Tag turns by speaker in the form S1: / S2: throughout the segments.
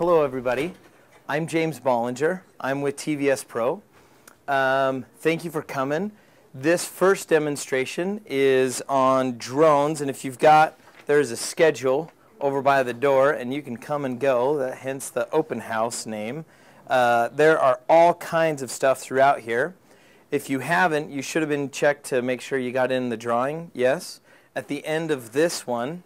S1: Hello everybody, I'm James Bollinger. I'm with TVS Pro. Thank you for coming. This first demonstration is on drones, and if you've got, there's a schedule over by the door and you can come and go, hence the open house name. There are all kinds of stuff throughout here. If you haven't, you should have been checked to make sure you got in the drawing. Yes. At the end of this one,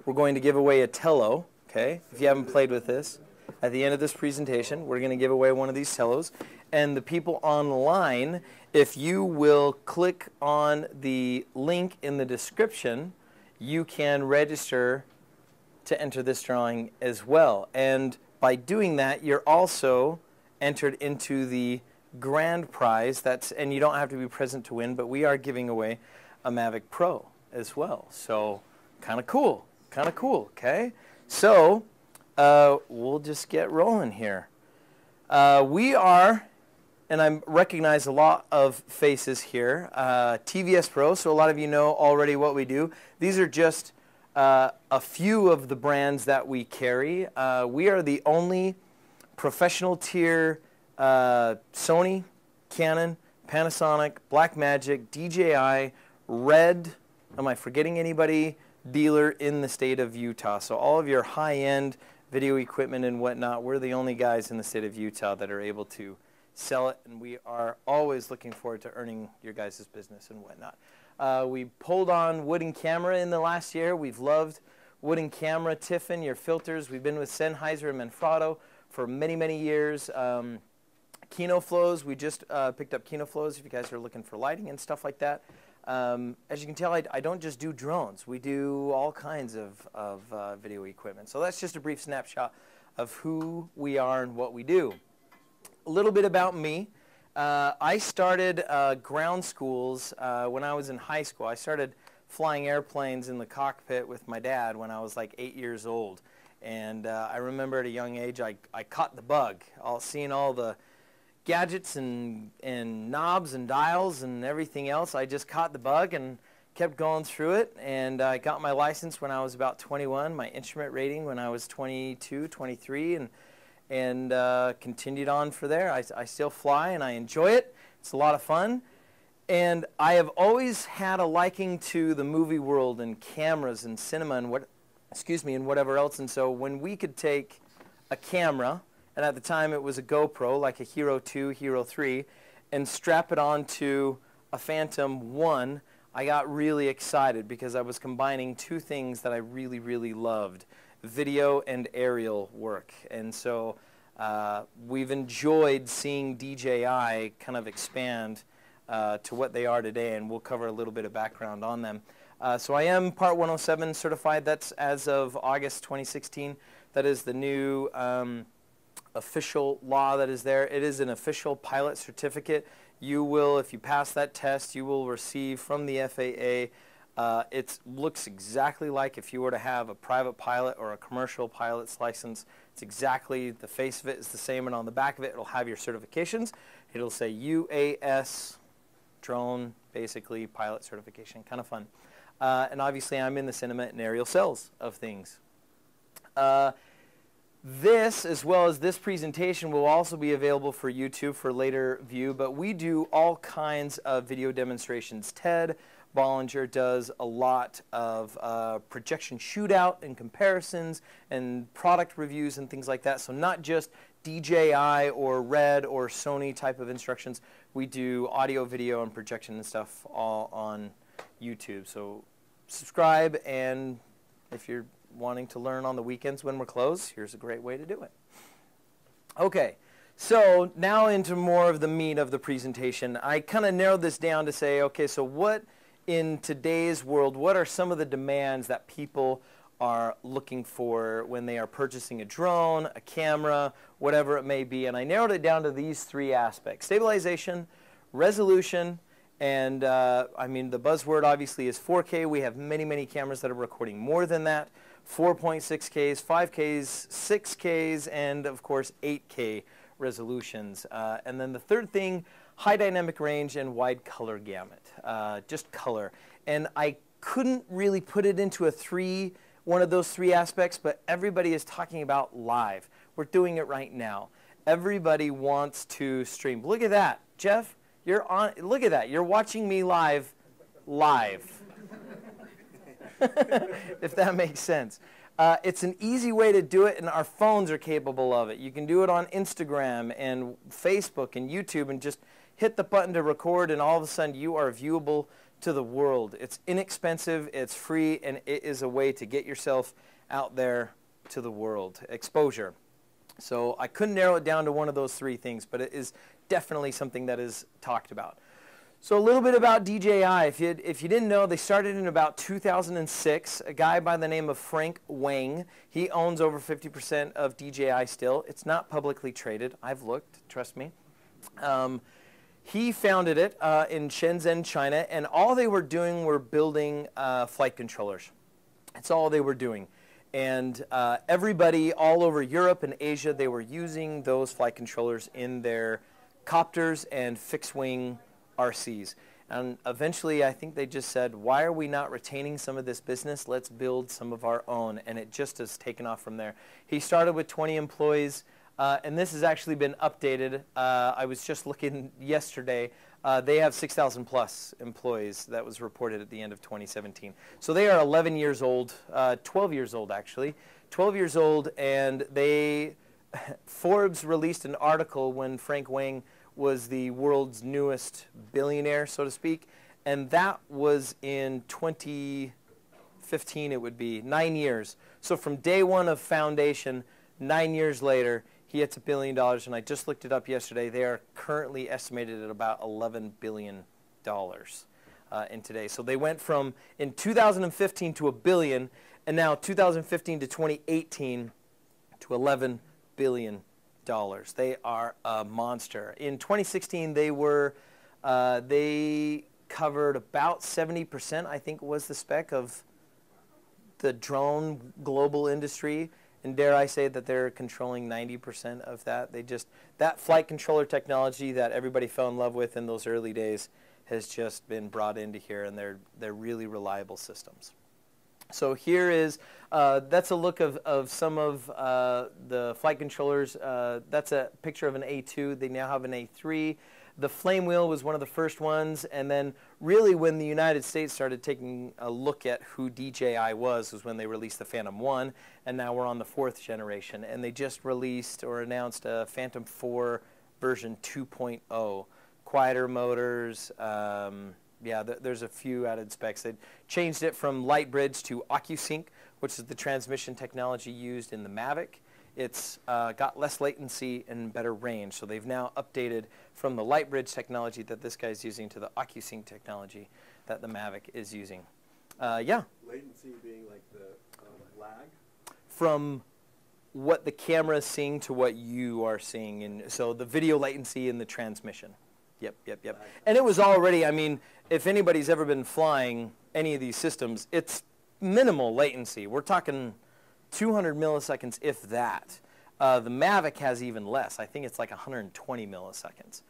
S1: we're going to give away a Tello. Okay, if you haven't played with this, at the end of this presentation, we're going to give away one of these Tellos. And the people online, if you will click on the link in the description, you can register to enter this drawing as well. And by doing that, you're also entered into the grand prize. And you don't have to be present to win, but we are giving away a Mavic Pro as well. So kind of cool, okay? So we'll just get rolling here. We are, and I recognize a lot of faces here, TVS Pro, so a lot of you know already what we do. These are just a few of the brands that we carry. We are the only professional tier Sony, Canon, Panasonic, Blackmagic, DJI, Red, am I forgetting anybody, dealer in the state of Utah. So all of your high-end video equipment and whatnot, we're the only guys in the state of Utah that are able to sell it, and we are always looking forward to earning your guys' business and whatnot. We pulled on Wood and Camera in the last year. We've loved Wood and Camera, Tiffin, your filters. We've been with Sennheiser and Manfrotto for many, many years. Kino Flows, we just picked up Kino Flows if you guys are looking for lighting and stuff like that. As you can tell, I don't just do drones. We do all kinds of video equipment. So that's just a brief snapshot of who we are and what we do. A little bit about me. I started ground schools when I was in high school. I started flying airplanes in the cockpit with my dad when I was like 8 years old. And I remember at a young age I caught the bug, seeing all the gadgets and knobs and dials and everything else. I just caught the bug and kept going through it, and I got my license when I was about 21, my instrument rating when I was 22, 23, and continued on for there. I still fly and I enjoy it. It's a lot of fun, and I have always had a liking to the movie world and cameras and cinema and whatever else. And so when we could take a camera, and at the time it was a GoPro, like a Hero 2, Hero 3, and strap it onto a Phantom 1, I got really excited because I was combining two things that I really, really loved, video and aerial work. And so we've enjoyed seeing DJI kind of expand to what they are today, and we'll cover a little bit of background on them. So I am Part 107 certified. That's as of August 2016. That is the new official law that is there. It is an official pilot certificate. You will, if you pass that test, you will receive from the FAA. It looks exactly like if you were to have a private pilot or a commercial pilot's license. It's exactly, the face of it is the same, and on the back of it, it'll have your certifications. It'll say UAS, drone, basically, pilot certification. Kind of fun. And obviously, I'm in the cinema and aerial sales of things. This, as well as this presentation, will also be available for YouTube for later view, but we do all kinds of video demonstrations. Ted Bollinger does a lot of projection shootout and comparisons and product reviews and things like that. So not just DJI or Red or Sony type of instructions. We do audio, video, and projection and stuff all on YouTube. So subscribe, and if you're wanting to learn on the weekends when we're closed, here's a great way to do it. Okay, so now into more of the meat of the presentation. I kind of narrowed this down to say, okay, so what in today's world, what are some of the demands that people are looking for when they are purchasing a drone, a camera, whatever it may be? And I narrowed it down to these three aspects: stabilization, resolution, and I mean, the buzzword obviously is 4K. We have many, many cameras that are recording more than that. 4.6Ks, 5Ks, 6Ks, and of course 8K resolutions. And then the third thing, high dynamic range and wide color gamut, just color. And I couldn't really put it into a three one of those three aspects, but everybody is talking about live. We're doing it right now. Everybody wants to stream. Look at that. Jeff, you're on. Look at that. You're watching me live. If that makes sense. It's an easy way to do it, and our phones are capable of it. You can do it on Instagram and Facebook and YouTube and just hit the button to record, and all of a sudden you are viewable to the world. It's inexpensive, it's free, and it is a way to get yourself out there to the world. Exposure. So I couldn't narrow it down to one of those three things, but it is definitely something that is talked about. So a little bit about DJI. If you didn't know, they started in about 2006. A guy by the name of Frank Wang. He owns over 50% of DJI still. It's not publicly traded. I've looked, trust me. He founded it in Shenzhen, China, and all they were doing were building flight controllers. That's all they were doing. And everybody all over Europe and Asia, they were using those flight controllers in their copters and fixed-wing RCs. And eventually, I think they just said, why are we not retaining some of this business? Let's build some of our own. And it just has taken off from there. He started with 20 employees. And this has actually been updated. I was just looking yesterday. They have 6,000 plus employees. That was reported at the end of 2017. So they are 11 years old, 12 years old actually. 12 years old, and Forbes released an article when Frank Wang was the world's newest billionaire, so to speak. And that was in 2015, it would be, 9 years. So from day one of foundation, 9 years later, he hits $1 billion, and I just looked it up yesterday. They are currently estimated at about $11 billion in today. So they went from, in 2015, to $1 billion, and now 2015 to 2018 to $11 billion. They are a monster. In 2016, they covered about 70%, I think was the spec of the drone global industry. And dare I say that they're controlling 90% of that. That flight controller technology that everybody fell in love with in those early days has just been brought into here, and they're really reliable systems. So here is, that's a look of some of the flight controllers. That's a picture of an A2. They now have an A3. The flame wheel was one of the first ones, and then really when the United States started taking a look at who DJI was when they released the Phantom 1, and now we're on the 4th generation, and they just released or announced a Phantom 4 version 2.0. Quieter motors, yeah, there's a few added specs. They changed it from light bridge to OcuSync, which is the transmission technology used in the Mavic. It's got less latency and better range. So they've now updated from the light bridge technology that this guy's using to the OcuSync technology that the Mavic is using. Yeah?
S2: Latency being like the lag?
S1: From what the camera is seeing to what you are seeing. And so the video latency and the transmission. Yep. And it was already, I mean, if anybody's ever been flying any of these systems, it's minimal latency. We're talking 200 milliseconds, if that. The Mavic has even less. I think it's like 120 milliseconds.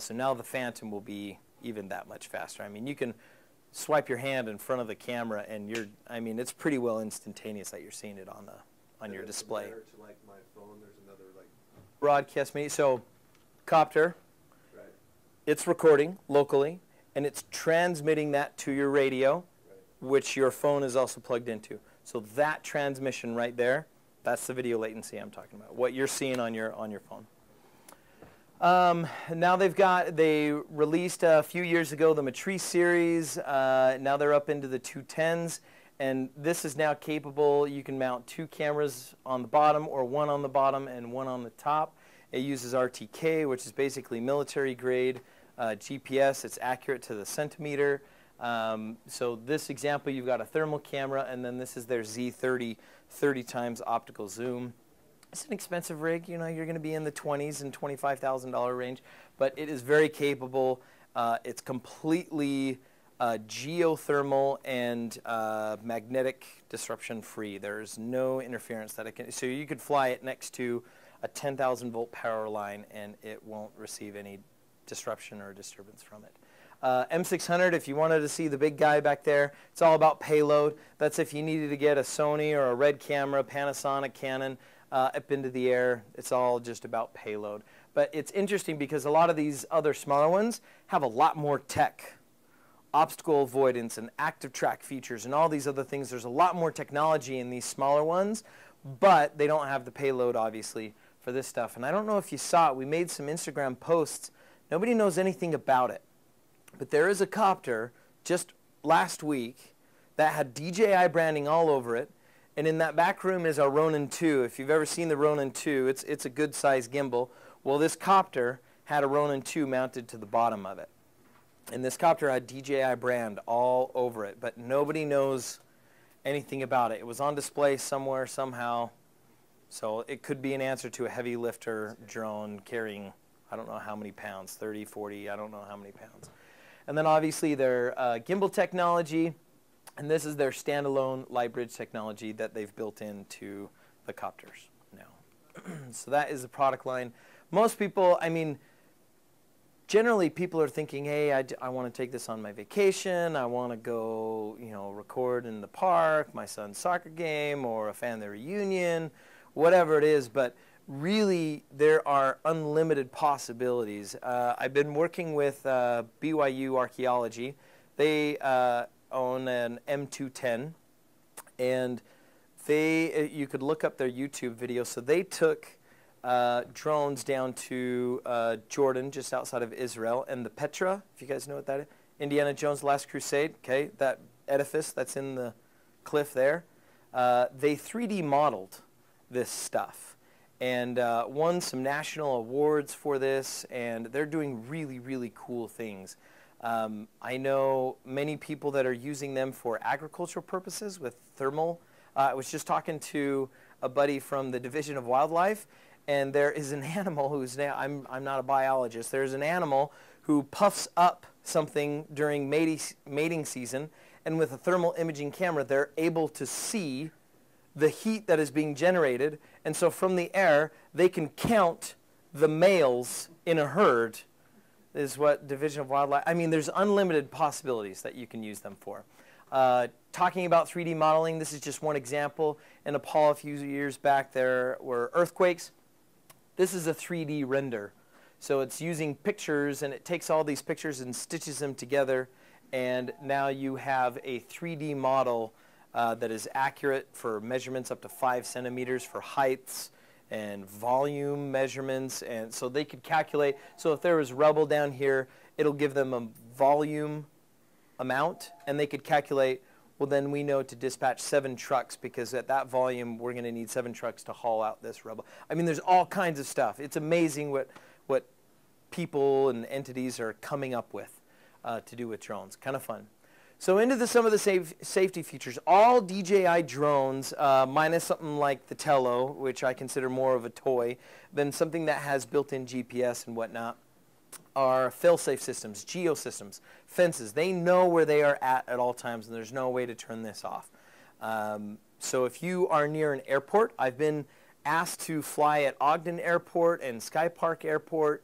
S1: So now the Phantom will be even that much faster. I mean, you can swipe your hand in front of the camera, and I mean, it's pretty well instantaneous that you're seeing it on your display.
S2: Compared to like my phone, there's another like
S1: broadcast media. So, copter.
S2: Right.
S1: It's recording locally, and it's transmitting that to your radio,
S2: right,
S1: which your phone is also plugged into. So that transmission right there, that's the video latency I'm talking about, what you're seeing on your phone. Now they released a few years ago the Matrice series. Now they're up into the 210s, and this is now capable. You can mount 2 cameras on the bottom, or 1 on the bottom and 1 on the top. It uses RTK, which is basically military grade GPS. It's accurate to the centimeter. So this example, you've got a thermal camera, and then this is their Z30 30 times optical zoom. It's an expensive rig. You know, you're going to be in the 20s and $25,000 range, but it is very capable. It's completely geothermal and magnetic disruption free. There's no interference that it can. So you could fly it next to a 10,000 volt power line, and it won't receive any disruption or disturbance from it. M600, if you wanted to see the big guy back there, it's all about payload. That's if you needed to get a Sony or a Red camera, Panasonic, Canon, up into the air. It's all just about payload. But it's interesting because a lot of these other smaller ones have a lot more tech. Obstacle avoidance and active track features and all these other things. There's a lot more technology in these smaller ones, but they don't have the payload, obviously, for this stuff. And I don't know if you saw it. We made some Instagram posts. Nobody knows anything about it. But there is a copter just last week that had DJI branding all over it. And in that back room is our Ronin 2. If you've ever seen the Ronin 2, it's a good size gimbal. Well, this copter had a Ronin 2 mounted to the bottom of it. And this copter had DJI brand all over it, but nobody knows anything about it. It was on display somewhere, somehow. So it could be an answer to a heavy lifter drone carrying, I don't know how many pounds, 30, 40, I don't know how many pounds. And then obviously their gimbal technology, and this is their standalone light bridge technology that they've built into the copters now. So that is the product line. Most people, I mean, generally people are thinking, hey, I want to take this on my vacation. I want to go, you know, record in the park, my son's soccer game, or a family reunion, whatever it is. But really, there are unlimited possibilities. I've been working with BYU Archaeology. They own an M210, and you could look up their YouTube video. So they took drones down to Jordan, just outside of Israel, and the Petra, if you guys know what that is, Indiana Jones' Last Crusade, okay, that edifice that's in the cliff there, they 3D modeled this stuff and won some national awards for this, and they're doing really, really cool things. I know many people that are using them for agricultural purposes with thermal. I was just talking to a buddy from the Division of Wildlife, and there is an animal who's now, I'm not a biologist, there's an animal who puffs up something during mating season, and with a thermal imaging camera, they're able to see the heat that is being generated, and so from the air, they can count the males in a herd, is what Division of Wildlife, I mean, there's unlimited possibilities that you can use them for. Talking about 3D modeling, this is just one example. In Nepal a few years back, there were earthquakes. This is a 3D render. So it's using pictures, and it takes all these pictures and stitches them together, and now you have a 3D model that is accurate for measurements up to 5 centimeters for heights and volume measurements. And so they could calculate, so if there was rubble down here, it'll give them a volume amount, and they could calculate, well, then we know to dispatch 7 trucks, because at that volume we're going to need 7 trucks to haul out this rubble. I mean, there's all kinds of stuff. It's amazing what people and entities are coming up with to do with drones. Kind of fun. So into some of the safety features. All DJI drones, minus something like the Tello, which I consider more of a toy than something that has built-in GPS and whatnot, are fail-safe systems, geo-systems, fences. They know where they are at all times, and there's no way to turn this off. So if you are near an airport, I've been asked to fly at Ogden Airport and Sky Park Airport,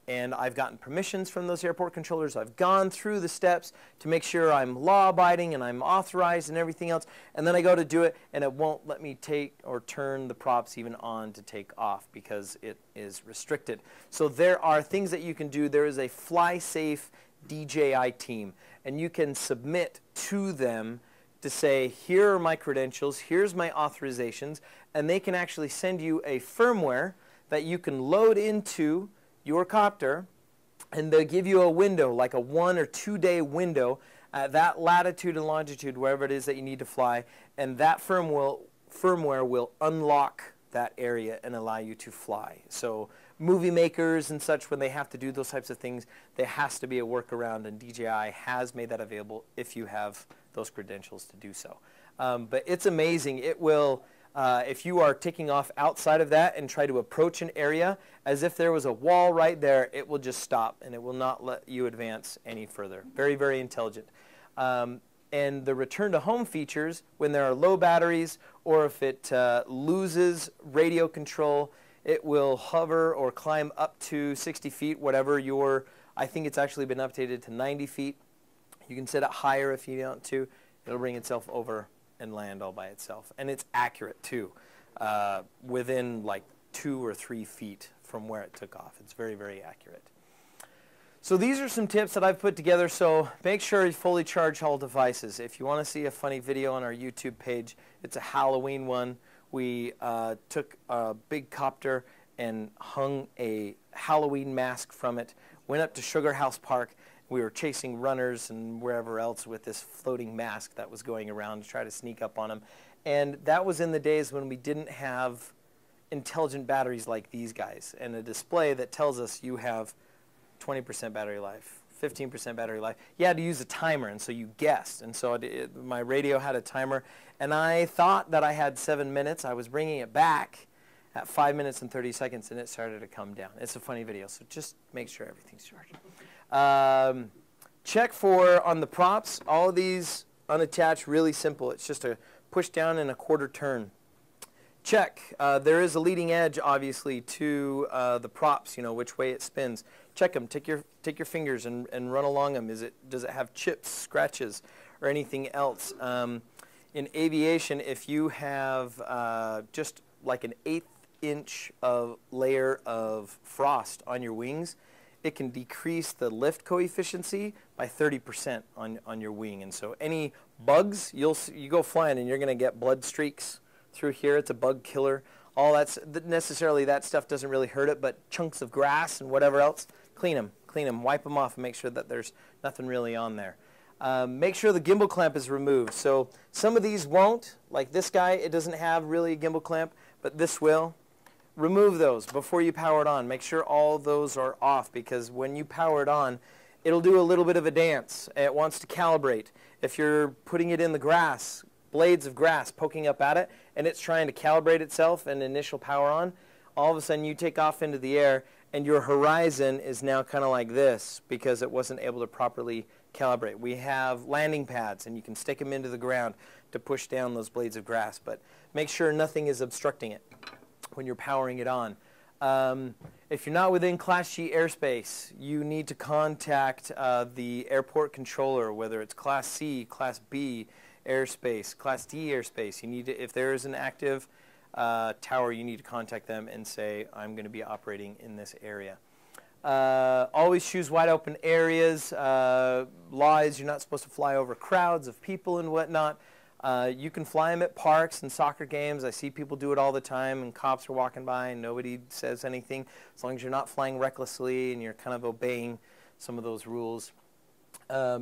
S1: and I've gotten permissions from those airport controllers. I've gone through the steps to make sure I'm law-abiding and I'm authorized and everything else, and then I go to do it, and it won't let me take or turn the props even on to take off because it is restricted. So there are things that you can do. There is a fly-safe DJI team, and you can submit to them to say, here are my credentials, here's my authorizations, and they can actually send you a firmware that you can load into your copter, and they'll give you a window, like a 1 or 2 day window at that latitude and longitude, wherever it is that you need to fly, and that firmware will unlock that area and allow you to fly. So movie makers and such, when they have to do those types of things, there has to be a workaround, and DJI has made that available if you have those credentials to do so. But it's amazing. It will, if you are taking off outside of that and try to approach an area, as if there was a wall right there, it will just stop, and it will not let you advance any further. Very, very intelligent. And the return to home features, when there are low batteries, or if it loses radio control, it will hover or climb up to 60 feet, whatever your I think it's actually been updated to 90 feet. You can set it higher if you want to. It'll bring itself over and land all by itself. And it's accurate too, within like 2 or 3 feet from where it took off. It's very, very accurate. So these are some tips that I've put together. So make sure you fully charge all devices. If you want to see a funny video on our YouTube page, it's a Halloween one. We took a big copter and hung a Halloween mask from it, went up to Sugar House Park. We were chasing runners and wherever else with this floating mask that was going around to try to sneak up on them. And that was in the days when we didn't have intelligent batteries like these guys and a display that tells us you have 20% battery life, 15% battery life. You had to use a timer, and so you guessed. And so my radio had a timer, and I thought that I had 7 minutes. I was bringing it back at 5 minutes and 30 seconds, and it started to come down. It's a funny video, so just make sure everything's charged. Check for, on the props, all of these unattached, really simple. It's just a push down and a quarter turn. Check. There is a leading edge, obviously, to the props, you know, which way it spins. Check them. Take your fingers and run along them. Does it have chips, scratches, or anything else? In aviation, if you have just like an 1/8 inch of layer of frost on your wings, it can decrease the lift coefficient by 30% on your wing. And so any bugs, you go flying and you're going to get blood streaks through here. It's a bug killer. All that's necessarily, that stuff doesn't really hurt it, but chunks of grass and whatever else, clean them, wipe them off, and make sure that there's nothing really on there. Make sure the gimbal clamp is removed. So some of these won't, like this guy, it doesn't have really a gimbal clamp, but this will. Remove those before you power it on. Make sure all those are off, because when you power it on, it'll do a little bit of a dance. It wants to calibrate. If you're putting it in the grass, blades of grass poking up at it, and it's trying to calibrate itself and initial power on, all of a sudden you take off into the air and your horizon is now kind of like this because it wasn't able to properly calibrate. We have landing pads, and you can stick them into the ground to push down those blades of grass, but make sure nothing is obstructing it when you're powering it on. If you're not within Class G airspace, you need to contact the airport controller, whether it's Class C, Class B airspace, Class D airspace. You need to, if there is an active tower, you need to contact them and say, I'm going to be operating in this area. Always choose wide open areas. Law is you're not supposed to fly over crowds of people and whatnot. You can fly them at parks and soccer games. I see people do it all the time, and cops are walking by and nobody says anything, as long as you're not flying recklessly and you're kind of obeying some of those rules.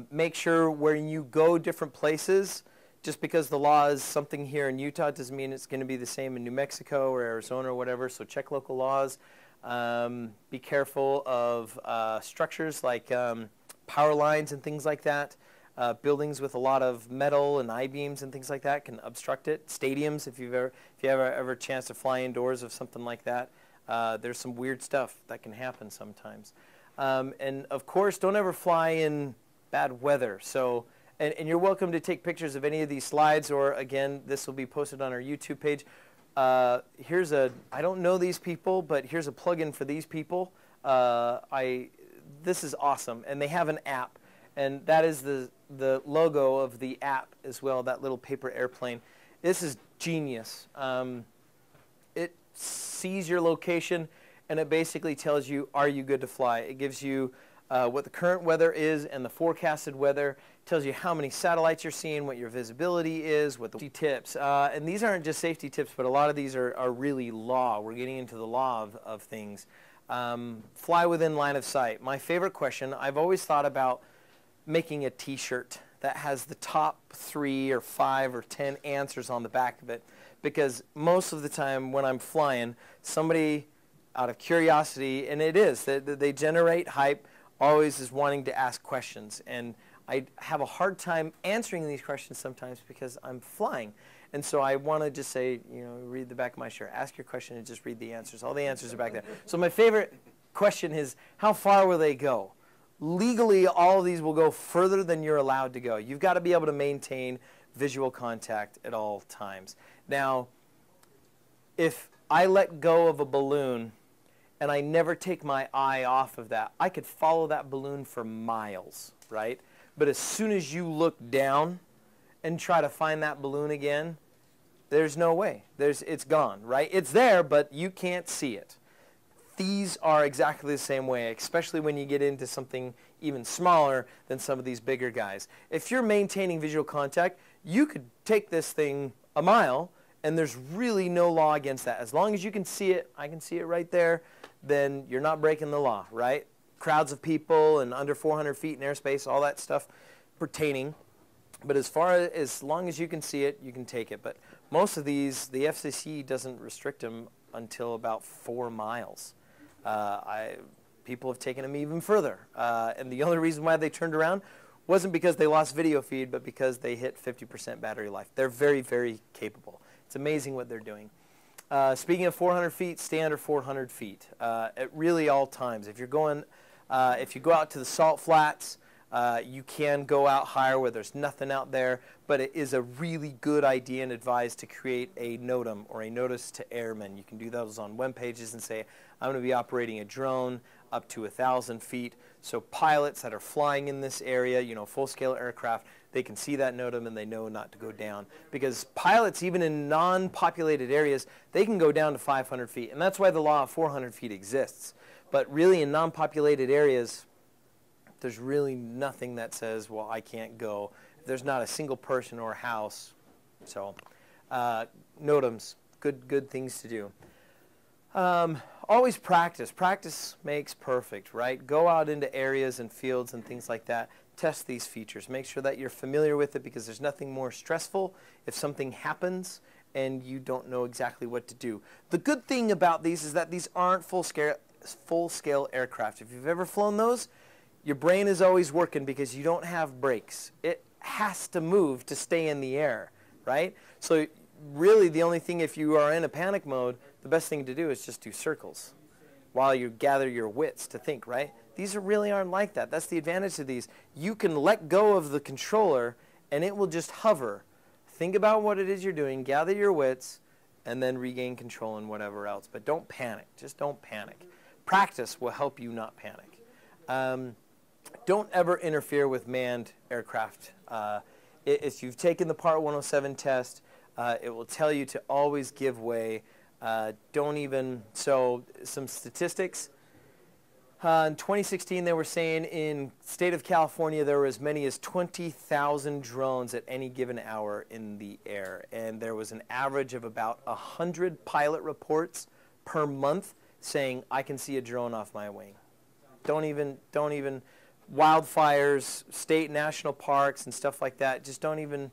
S1: Make sure when you go different places, just because the law is something here in Utah doesn't mean it's going to be the same in New Mexico or Arizona or whatever, so check local laws. Be careful of structures like power lines and things like that. Buildings with a lot of metal and I-beams and things like that can obstruct it. Stadiums, if you have ever a chance to fly indoors of something like that, there's some weird stuff that can happen sometimes. And of course, don't ever fly in bad weather. So, and you're welcome to take pictures of any of these slides, or again, this will be posted on our YouTube page. Here's a, I don't know these people, but here's a plugin for these people. This is awesome, and they have an app, and that is the logo of the app as well, that little paper airplane. This is genius. It sees your location, and it basically tells you, are you good to fly? It gives you what the current weather is and the forecasted weather. It tells you how many satellites you're seeing, what your visibility is, what the tips. And these aren't just safety tips, but a lot of these are really law. We're getting into the law of things. Fly within line of sight. My favorite question, I've always thought about making a t-shirt that has the top 3 or 5 or 10 answers on the back of it, because most of the time when I'm flying, somebody out of curiosity, and it is, they generate hype, always is wanting to ask questions, and I have a hard time answering these questions sometimes because I'm flying. And so I want to just say, you know, read the back of my shirt, ask your question and just read the answers. All the answers are back there. So my favorite question is, how far will they go? Legally, all of these will go further than you're allowed to go. You've got to be able to maintain visual contact at all times. Now, if I let go of a balloon and I never take my eye off of that, I could follow that balloon for miles, right? But as soon as you look down and try to find that balloon again, there's no way. It's gone, right? It's there, but you can't see it. These are exactly the same way, especially when you get into something even smaller than some of these bigger guys. If you're maintaining visual contact, you could take this thing a mile, and there's really no law against that. As long as you can see it, I can see it right there, then you're not breaking the law, right? Crowds of people and under 400 feet in airspace, all that stuff pertaining. But as long as you can see it, you can take it. But most of these, the FCC doesn't restrict them until about 4 miles. People have taken them even further. And the only reason why they turned around wasn't because they lost video feed, but because they hit 50% battery life. They're very, very capable. It's amazing what they're doing. Speaking of 400 feet, stay under 400 feet at really all times. If you go out to the salt flats, you can go out higher where there's nothing out there, but it is a really good idea and advised to create a NOTAM, or a notice to airmen. You can do those on web pages and say, I'm going to be operating a drone up to 1,000 feet. So pilots that are flying in this area, you know, full-scale aircraft, they can see that NOTAM and they know not to go down. Because pilots, even in non-populated areas, they can go down to 500 feet. And that's why the law of 400 feet exists. But really in non-populated areas, there's really nothing that says, well, I can't go. There's not a single person or house. So NOTAMs, good things to do. Always practice. Practice makes perfect, right? Go out into areas and fields and things like that. Test these features. Make sure that you're familiar with it, because there's nothing more stressful if something happens and you don't know exactly what to do. The good thing about these is that these aren't full-scale aircraft. If you've ever flown those, your brain is always working because you don't have brakes. It has to move to stay in the air, right? So really the only thing, if you are in a panic mode, the best thing to do is just do circles while you gather your wits to think, right? These really aren't like that. That's the advantage of these. You can let go of the controller and it will just hover. Think about what it is you're doing, gather your wits, and then regain control and whatever else. But don't panic. Just don't panic. Practice will help you not panic. Don't ever interfere with manned aircraft. If you've taken the Part 107 test, it will tell you to always give way. So some statistics. In 2016, they were saying in state of California, there were as many as 20,000 drones at any given hour in the air. And there was an average of about 100 pilot reports per month saying, I can see a drone off my wing. Don't even, wildfires, state national parks and stuff like that, just don't even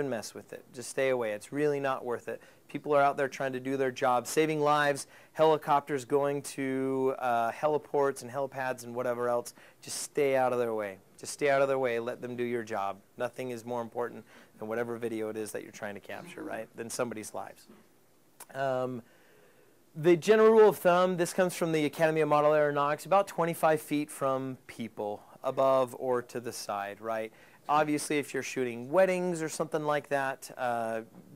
S1: mess with it. Just stay away. It's really not worth it. People are out there trying to do their job, saving lives, helicopters going to heliports and helipads and whatever else. Just stay out of their way. Just stay out of their way. Let them do your job. Nothing is more important than whatever video it is that you're trying to capture, right? Than somebody's lives. The general rule of thumb, this comes from the Academy of Model Aeronautics, about 25 feet from people, above or to the side, right? Obviously, if you're shooting weddings or something like that,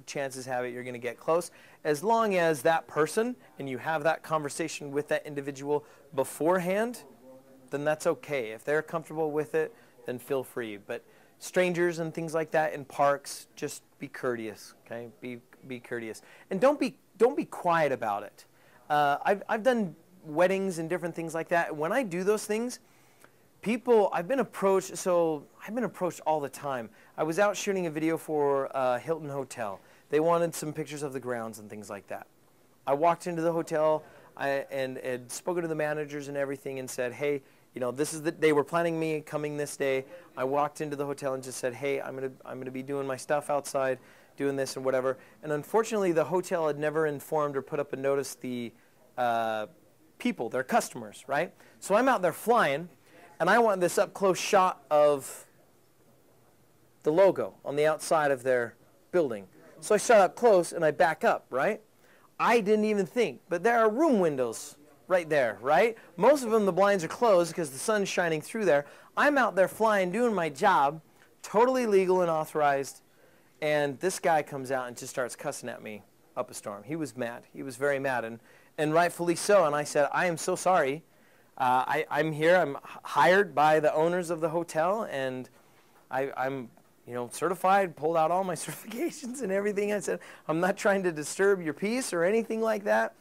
S1: chances have it you're going to get close. As long as that person, and you have that conversation with that individual beforehand, then that's okay. If they're comfortable with it, then feel free. But strangers and things like that in parks, just be courteous, okay? Be courteous. And don't be quiet about it. I've done weddings and different things like that. When I do those things, I've been approached all the time. I was out shooting a video for Hilton Hotel. They wanted some pictures of the grounds and things like that. I walked into the hotel and had spoken to the managers and everything and said, hey, you know, they were planning me coming this day. I walked into the hotel and just said, hey, I'm gonna be doing my stuff outside, doing this and whatever. And unfortunately, the hotel had never informed or put up a notice the people, their customers, right? So I'm out there flying, and I want this up-close shot of the logo on the outside of their building. So I start up close, and I back up, right? I didn't even think, but there are room windows right there, right? Most of them, the blinds are closed because the sun's shining through there. I'm out there flying, doing my job, totally legal and authorized, and this guy comes out and just starts cussing at me up a storm. He was mad. He was very mad, and rightfully so. And I said, I am so sorry. I'm here. I'm hired by the owners of the hotel, and I'm certified, pulled out all my certifications and everything. I said, I'm not trying to disturb your peace or anything like that.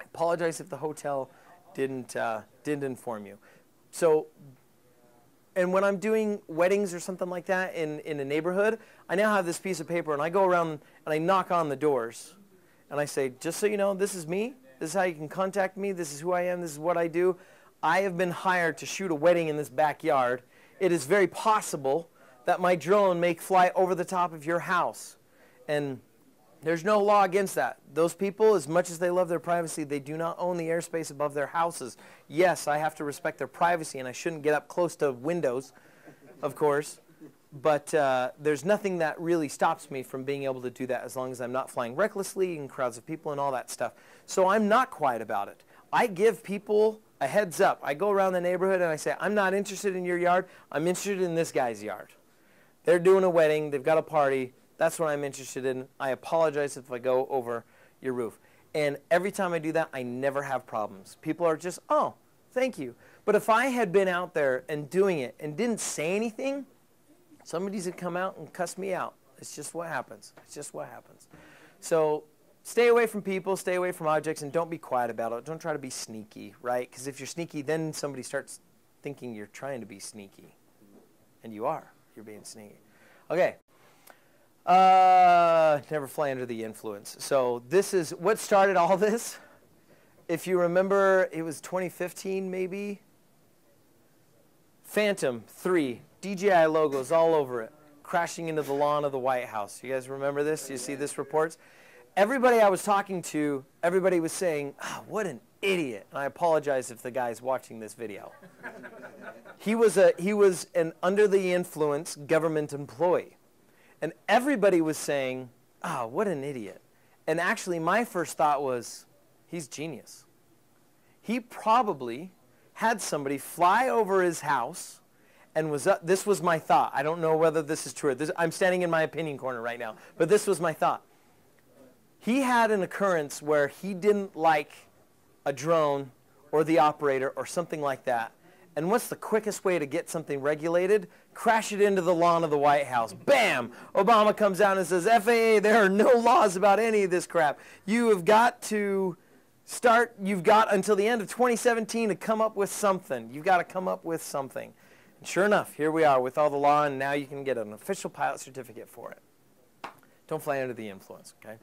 S1: I apologize if the hotel didn't inform you. So, and when I'm doing weddings or something like that in a neighborhood, I now have this piece of paper, and I go around and I knock on the doors, and I say, just so you know, this is me. This is how you can contact me. This is who I am. This is what I do. I have been hired to shoot a wedding in this backyard. It is very possible that my drone may fly over the top of your house. And there's no law against that. Those people, as much as they love their privacy, they do not own the airspace above their houses. Yes, I have to respect their privacy, and I shouldn't get up close to windows, of course. But there's nothing that really stops me from being able to do that as long as I'm not flying recklessly in crowds of people and all that stuff. So I'm not quiet about it. I give people a heads up. I go around the neighborhood and I say, I'm not interested in your yard. I'm interested in this guy's yard. They're doing a wedding. They've got a party. That's what I'm interested in. I apologize if I go over your roof. And every time I do that, I never have problems. People are just, oh, thank you. But if I had been out there and doing it and didn't say anything, somebody's would come out and cuss me out. It's just what happens. It's just what happens. So stay away from people, stay away from objects, and don't be quiet about it. Don't try to be sneaky, right? Because if you're sneaky, then somebody starts thinking you're trying to be sneaky. And you are. You're being sneaky. Okay. Never fly under the influence. So this is what started all this. If you remember, it was 2015 maybe. Phantom 3, DJI logos all over it, crashing into the lawn of the White House. You guys remember this? You see this reports? Everybody I was talking to, everybody was saying, oh, what an idiot. And I apologize if the guy's watching this video. He was an under the influence government employee. And everybody was saying, oh, what an idiot. And actually my first thought was, he's genius. He probably had somebody fly over his house and was up. This was my thought. I don't know whether this is true. I'm standing in my opinion corner right now, but this was my thought. He had an occurrence where he didn't like a drone or the operator or something like that. And what's the quickest way to get something regulated? Crash it into the lawn of the White House. Bam! Obama comes out and says, FAA, there are no laws about any of this crap. You have got to you've got until the end of 2017 to come up with something. You've got to come up with something. And sure enough, here we are with all the law, and now you can get an official pilot certificate for it. Don't fly under the influence, okay?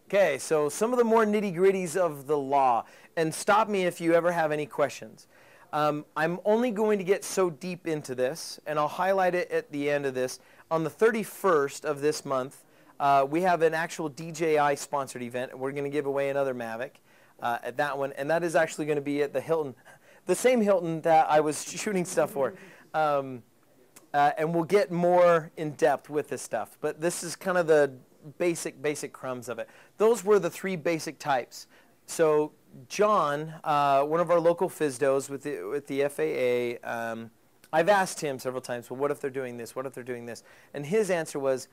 S1: Okay, so some of the more nitty-gritties of the law, and stop me if you ever have any questions. I'm only going to get so deep into this, and I'll highlight it at the end of this. On the 31st of this month, we have an actual DJI sponsored event. We're going to give away another Mavic at that one, and that is actually going to be at the Hilton, the same Hilton that I was shooting stuff for. And we'll get more in depth with this stuff, but this is kind of the basic crumbs of it. Those were the three basic types. So John, one of our local FSDOs with the FAA, I've asked him several times, well, what if they're doing this? What if they're doing this? And his answer was,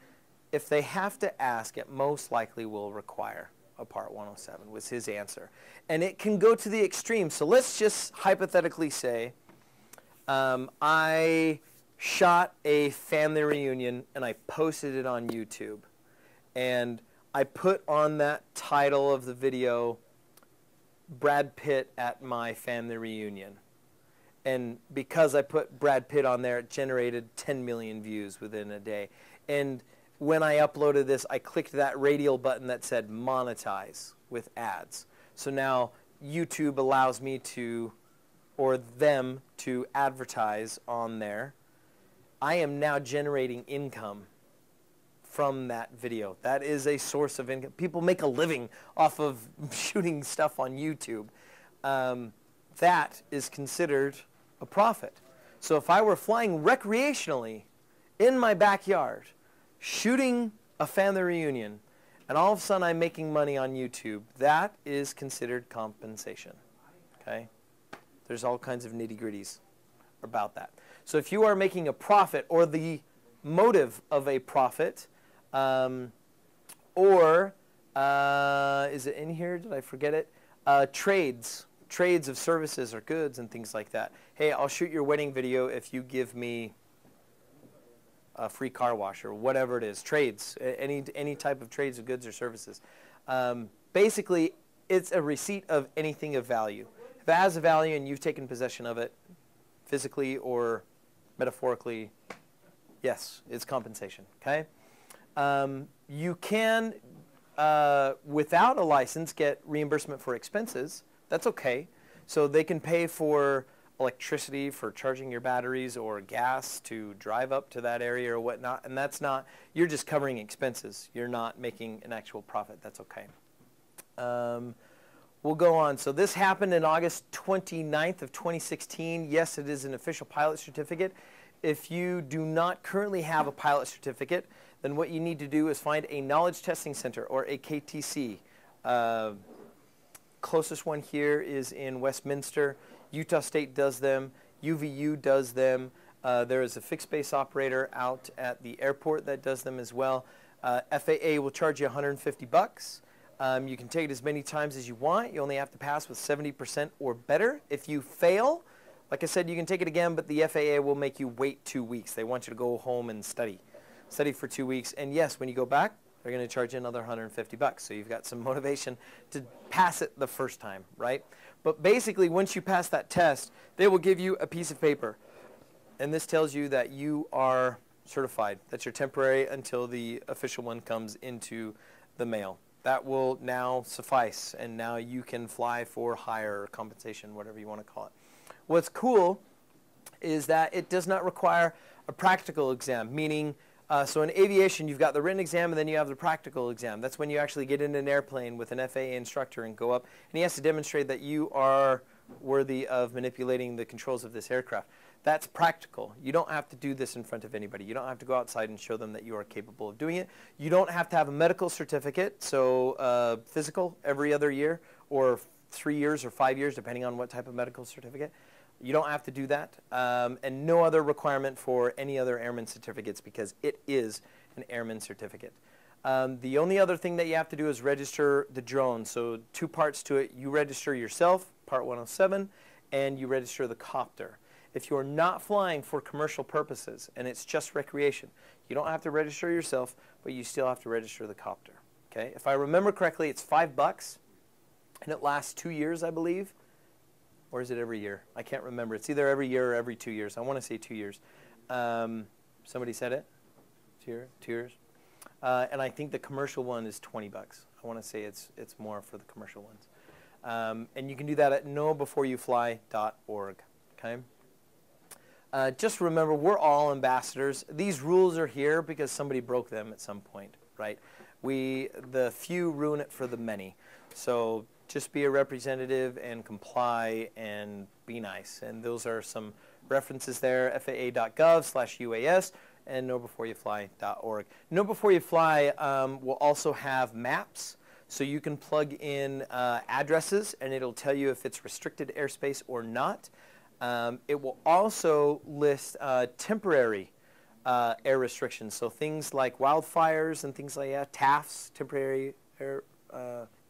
S1: if they have to ask, it most likely will require a Part 107, was his answer. And it can go to the extreme. So let's just hypothetically say I shot a family reunion and I posted it on YouTube. And I put on that title of the video, Brad Pitt at my family reunion. And because I put Brad Pitt on there, it generated 10 million views within a day. And when I uploaded this, I clicked that radial button that said monetize with ads. So now YouTube allows me to, or them to advertise on there. I am now generating income from that video. That is a source of income. People make a living off of shooting stuff on YouTube. That is considered a profit. So if I were flying recreationally in my backyard, shooting a family reunion, and all of a sudden I'm making money on YouTube, that is considered compensation. Okay? There's all kinds of nitty-gritties about that. So if you are making a profit, or the motive of a profit, Or, is it in here? Did I forget it? Trades of services or goods and things like that. Hey, I'll shoot your wedding video if you give me a free car wash or whatever it is. Trades, any type of trades of goods or services. Basically, it's a receipt of anything of value. If it has a value and you've taken possession of it, physically or metaphorically, yes, it's compensation. Okay. You can, without a license, get reimbursement for expenses. That's okay. So they can pay for electricity for charging your batteries or gas to drive up to that area or whatnot. And that's not, you're just covering expenses. You're not making an actual profit. That's okay. We'll go on. So this happened in August 29th of 2016. Yes, it is an official pilot certificate. If you do not currently have a pilot certificate, then what you need to do is find a knowledge testing center or a KTC. Closest one here is in Westminster. Utah State does them. UVU does them. There is a fixed base operator out at the airport that does them as well. FAA will charge you $150. You can take it as many times as you want. You only have to pass with 70% or better. If you fail, like I said, you can take it again, but the FAA will make you wait 2 weeks. They want you to go home and study for 2 weeks. And yes, when you go back, they're going to charge you another $150. So you've got some motivation to pass it the first time, right? But basically, once you pass that test, they will give you a piece of paper. And this tells you that you are certified. That's your temporary until the official one comes into the mail. That will now suffice, and now you can fly for hire or compensation, whatever you want to call it. What's cool is that it does not require a practical exam, meaning, so in aviation, you've got the written exam, and then you have the practical exam. That's when you actually get in an airplane with an FAA instructor and go up, and he has to demonstrate that you are worthy of manipulating the controls of this aircraft. That's practical. You don't have to do this in front of anybody. You don't have to go outside and show them that you are capable of doing it. You don't have to have a medical certificate, so physical every other year, or 3 years or 5 years, depending on what type of medical certificate. You don't have to do that, and no other requirement for any other airman certificates because it is an airman certificate. The only other thing that you have to do is register the drone. So 2 parts to it. You register yourself, Part 107, and you register the copter. If you're not flying for commercial purposes and it's just recreation, you don't have to register yourself, but you still have to register the copter. Okay? If I remember correctly, it's $5, and it lasts 2 years, I believe. Or is it every year? I can't remember. It's either every year or every 2 years. I want to say 2 years. Somebody said it? 2 years? And I think the commercial one is $20. I want to say it's more for the commercial ones. And you can do that at knowbeforeyouFly.org. Okay? Just remember, we're all ambassadors. These rules are here because somebody broke them at some point, right? The few ruin it for the many. So just be a representative and comply and be nice. And those are some references there, faa.gov/UAS and knowbeforeyouFly.org. Know Before You Fly will also have maps, so you can plug in addresses and it'll tell you if it's restricted airspace or not. It will also list temporary air restrictions, so things like wildfires and things like that, TAFs, temporary air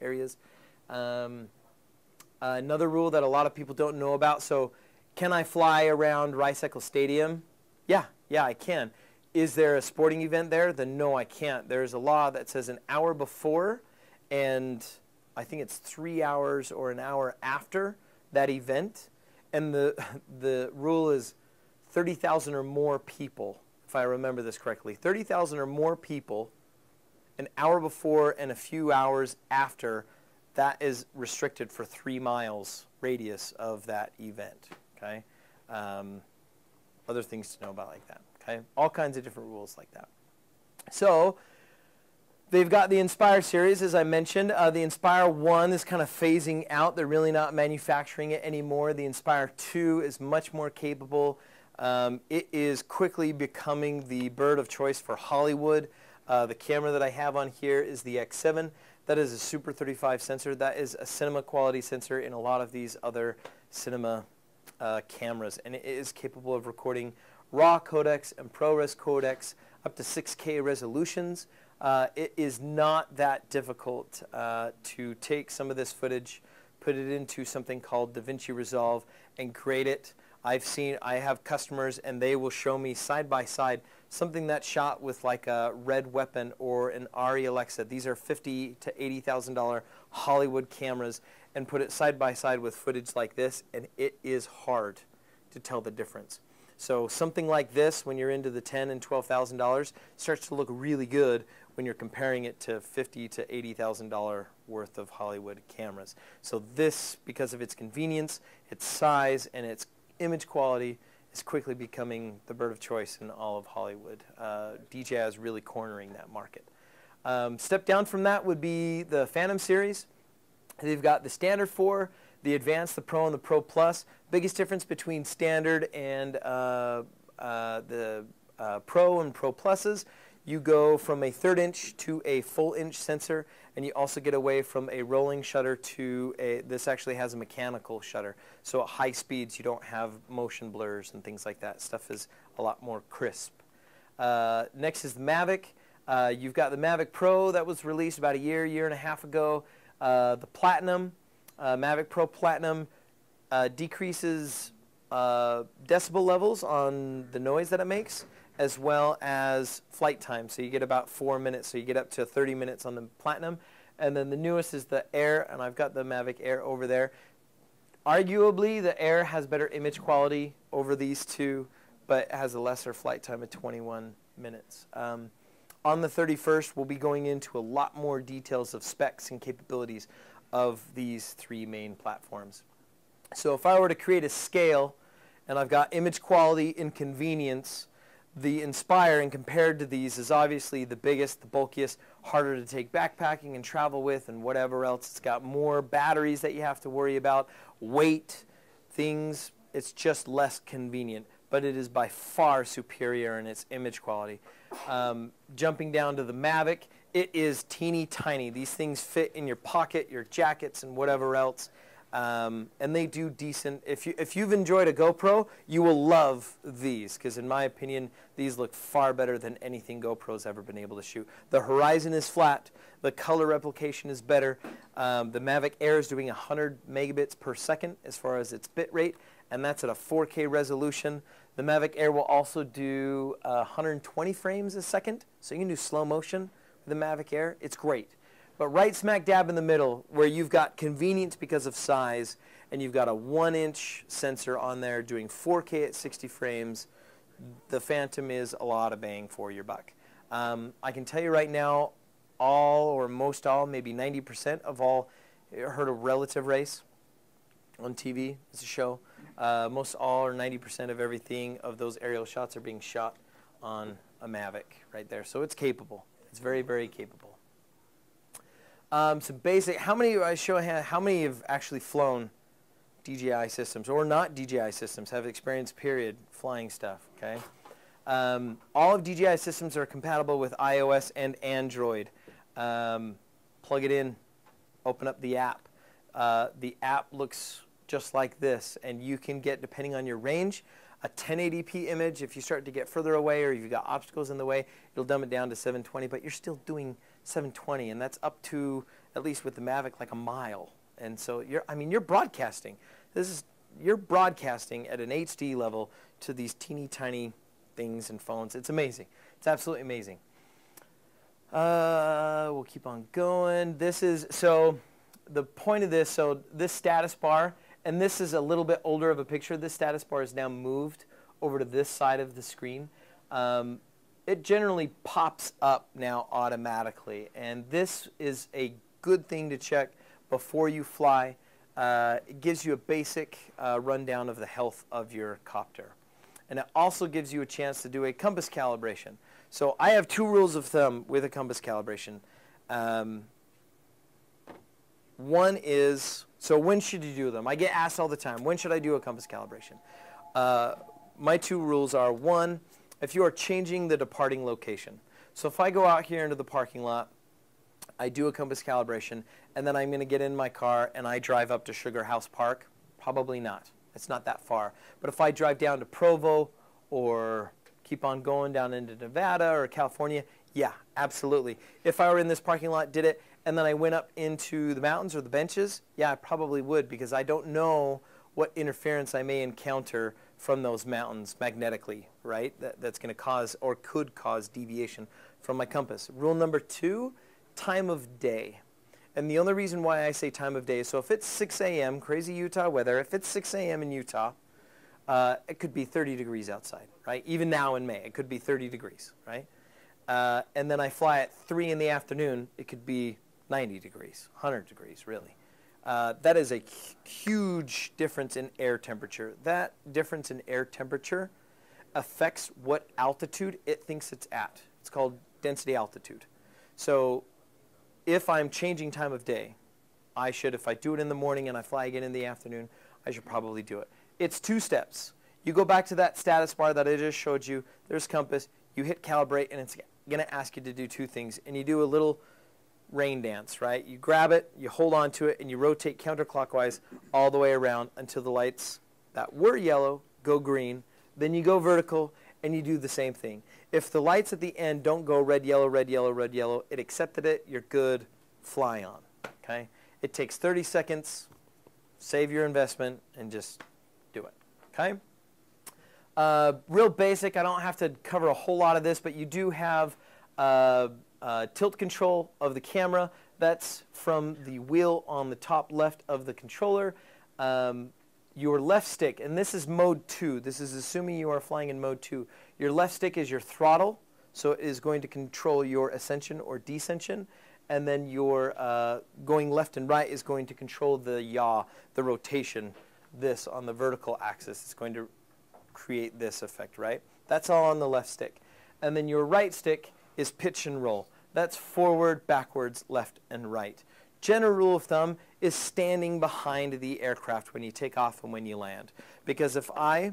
S1: areas. Another rule that a lot of people don't know about, so can I fly around Rice-Eccles Stadium? Yeah, I can. Is there a sporting event there? Then no, I can't. There's a law that says an hour before, and I think it's 3 hours or an hour after that event. And the rule is 30,000 or more people, if I remember this correctly. 30,000 or more people an hour before and a few hours after, that is restricted for 3 miles radius of that event. Okay? Other things to know about like that. Okay? All kinds of different rules like that. So they've got the Inspire series, as I mentioned. The Inspire 1 is kind of phasing out. They're really not manufacturing it anymore. The Inspire 2 is much more capable. It is quickly becoming the bird of choice for Hollywood. The camera that I have on here is the X7. That is a Super 35 sensor. That is a cinema quality sensor in a lot of these other cinema cameras. And it is capable of recording RAW codecs and ProRes codecs up to 6K resolutions. It is not that difficult to take some of this footage, put it into something called DaVinci Resolve, and grade it. I have customers, and they will show me side by side something that's shot with like a Red Weapon or an Arri Alexa. These are $50,000 to $80,000 Hollywood cameras, and put it side by side with footage like this, and it is hard to tell the difference. So something like this, when you're into the $10,000 and $12,000, starts to look really good when you're comparing it to $50,000 to $80,000 worth of Hollywood cameras. So this, because of its convenience, its size, and its image quality, is quickly becoming the bird of choice in all of Hollywood. DJI is really cornering that market. Step down from that would be the Phantom series. They've got the Standard 4, the Advanced, the Pro, and the Pro Plus. Biggest difference between Standard and the Pro and Pro Pluses, you go from a 1/3 inch to a full inch sensor, and you also get away from a rolling shutter to this actually has a mechanical shutter. So at high speeds, you don't have motion blurs and things like that. Stuff is a lot more crisp. Next is the Mavic. You've got the Mavic Pro that was released about a year and a half ago. The Platinum, Mavic Pro Platinum, decreases decibel levels on the noise that it makes, as well as flight time. So you get about 4 minutes, so you get up to 30 minutes on the Platinum. And then the newest is the Air, and I've got the Mavic Air over there. Arguably, the Air has better image quality over these two, but has a lesser flight time of 21 minutes. On the 31st, we'll be going into a lot more details of specs and capabilities of these three main platforms. So if I were to create a scale, and I've got image quality and convenience, the Inspire, and compared to these, is obviously the biggest, the bulkiest, harder to take backpacking and travel with and whatever else. It's got more batteries that you have to worry about, weight, things. It's just less convenient, but it is by far superior in its image quality. Jumping down to the Mavic, it is teeny tiny. These things fit in your pocket, your jackets, and whatever else. And they do decent. If you've enjoyed a GoPro, you will love these, because in my opinion, these look far better than anything GoPro's ever been able to shoot. The horizon is flat. The color replication is better. The Mavic Air is doing 100 megabits per second as far as its bit rate, and that's at a 4K resolution. The Mavic Air will also do 120 frames a second, so you can do slow motion with the Mavic Air. It's great. But right smack dab in the middle, where you've got convenience because of size, and you've got a 1-inch sensor on there doing 4K at 60 frames, the Phantom is a lot of bang for your buck. I can tell you right now, all or most all, maybe 90% of all, heard of Relative Race on TV. It's a show. Most all or 90% of everything of those aerial shots are being shot on a Mavic right there. So it's capable. It's very, very capable. So basic, how many have actually flown DJI systems, or not DJI systems, have experienced period flying stuff, okay? All of DJI systems are compatible with iOS and Android. Plug it in, open up the app. The app looks just like this, and you can get, depending on your range, a 1080p image. If you start to get further away or you've got obstacles in the way, it'll dumb it down to 720, but you're still doing 720, and that's up to, at least with the Mavic, like a mile. And so you're broadcasting. You're broadcasting at an HD level to these teeny tiny things and phones. It's amazing. It's absolutely amazing. We'll keep on going. So the point of this, so this status bar, and this is a little bit older of a picture. This status bar is now moved over to this side of the screen. It generally pops up now automatically, and this is a good thing to check before you fly. It gives you a basic rundown of the health of your copter. And it also gives you a chance to do a compass calibration. So I have 2 rules of thumb with a compass calibration. One is, so when should you do them? I get asked all the time, when should I do a compass calibration? My 2 rules are, 1, if you are changing the departing location. So if I go out here into the parking lot, I do a compass calibration, and then I'm going to get in my car and I drive up to Sugar House Park, probably not. It's not that far. But if I drive down to Provo or keep on going down into Nevada or California, Yeah, absolutely. If I were in this parking lot, did it, and then I went up into the mountains or the benches, yeah, I probably would, because I don't know what interference I may encounter from those mountains magnetically, right? That's going to cause or could cause deviation from my compass. Rule number 2, time of day. And the only reason why I say time of day is so if it's 6 a.m., crazy Utah weather, if it's 6 a.m. in Utah, it could be 30 degrees outside, right? Even now in May, it could be 30 degrees, right? And then I fly at 3 in the afternoon, it could be 90 degrees, 100 degrees, really. That is a huge difference in air temperature. That difference in air temperature affects what altitude it thinks it's at. It's called density altitude. So if I'm changing time of day, I should, if I do it in the morning and I fly again in the afternoon, I should probably do it. It's 2 steps. You go back to that status bar that I just showed you. There's compass. You hit calibrate, and it's going to ask you to do 2 things. And you do a little rain dance, right? You grab it, you hold on to it, and you rotate counterclockwise all the way around until the lights that were yellow go green. Then you go vertical, and you do the same thing. If the lights at the end don't go red, yellow, red, yellow, red, yellow, it accepted it, you're good, fly on, okay? It takes 30 seconds, save your investment, and just do it, okay? Real basic, I don't have to cover a whole lot of this, but you do have tilt control of the camera. That's from the wheel on the top left of the controller. Your left stick, and this is mode 2. This is assuming you are flying in mode 2. Your left stick is your throttle, so it is going to control your ascension or descension. And then your going left and right is going to control the yaw, the rotation. This on the vertical axis is going to create this effect, right? That's all on the left stick. And then your right stick is pitch and roll. That's forward, backwards, left, and right. General rule of thumb is standing behind the aircraft when you take off and when you land. Because if I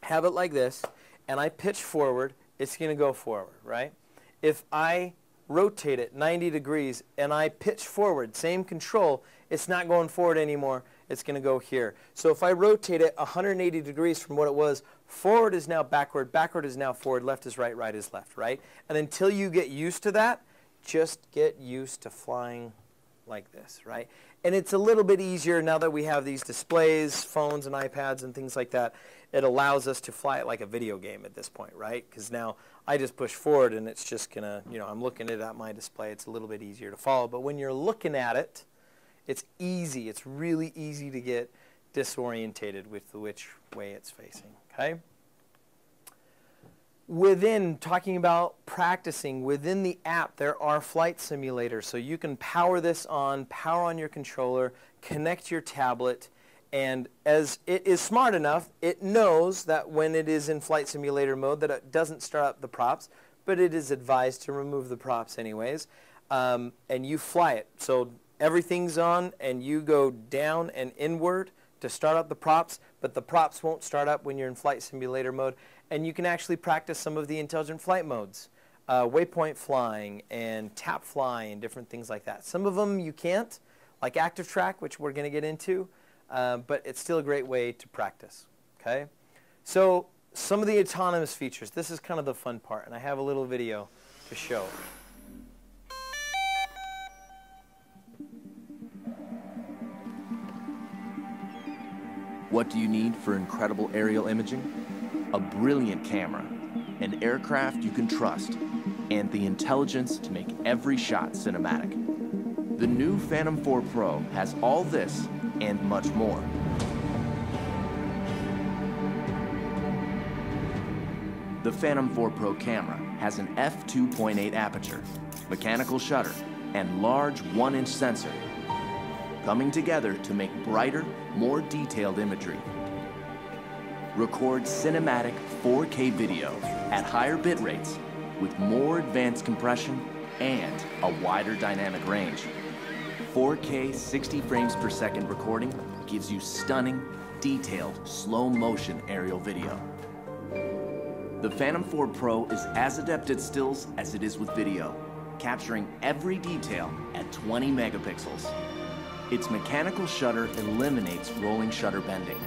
S1: have it like this and I pitch forward, it's going to go forward, right? If I rotate it 90 degrees and I pitch forward, same control, it's not going forward anymore. It's going to go here. So if I rotate it 180 degrees from what it was, forward is now backward, backward is now forward, left is right, right is left, right? And until you get used to that, just get used to flying like this, right? And it's a little bit easier now that we have these displays, phones and iPads and things like that. It allows us to fly it like a video game at this point, right? Because now I just push forward and it's just going to, you know, I'm looking at my display. It's a little bit easier to follow. But when you're looking at it, it's easy. It's really easy to get disorientated with which way it's facing, okay? Within, talking about practicing, within the app there are flight simulators. So you can power this on, power on your controller, connect your tablet, and as it is smart enough, it knows that when it is in flight simulator mode that it doesn't start up the props, but it is advised to remove the props anyways, and you fly it. So everything's on and you go down and inward to start up the props, but the props won't start up when you're in flight simulator mode. And you can actually practice some of the intelligent flight modes, waypoint flying and tap flying and different things like that. Some of them you can't, like active track, which we're going to get into, but it's still a great way to practice, okay? So some of the autonomous features, this is kind of the fun part, and I have a little video to show.
S3: What do you need for incredible aerial imaging? A brilliant camera, an aircraft you can trust, and the intelligence to make every shot cinematic. The new Phantom 4 Pro has all this and much more. The Phantom 4 Pro camera has an f2.8 aperture, mechanical shutter, and large 1-inch sensor, coming together to make brighter, more detailed imagery. Record cinematic 4K video at higher bit rates with more advanced compression and a wider dynamic range. 4K 60 frames per second recording gives you stunning, detailed, slow-motion aerial video. The Phantom 4 Pro is as adept at stills as it is with video, capturing every detail at 20 megapixels. Its mechanical shutter eliminates rolling shutter bending.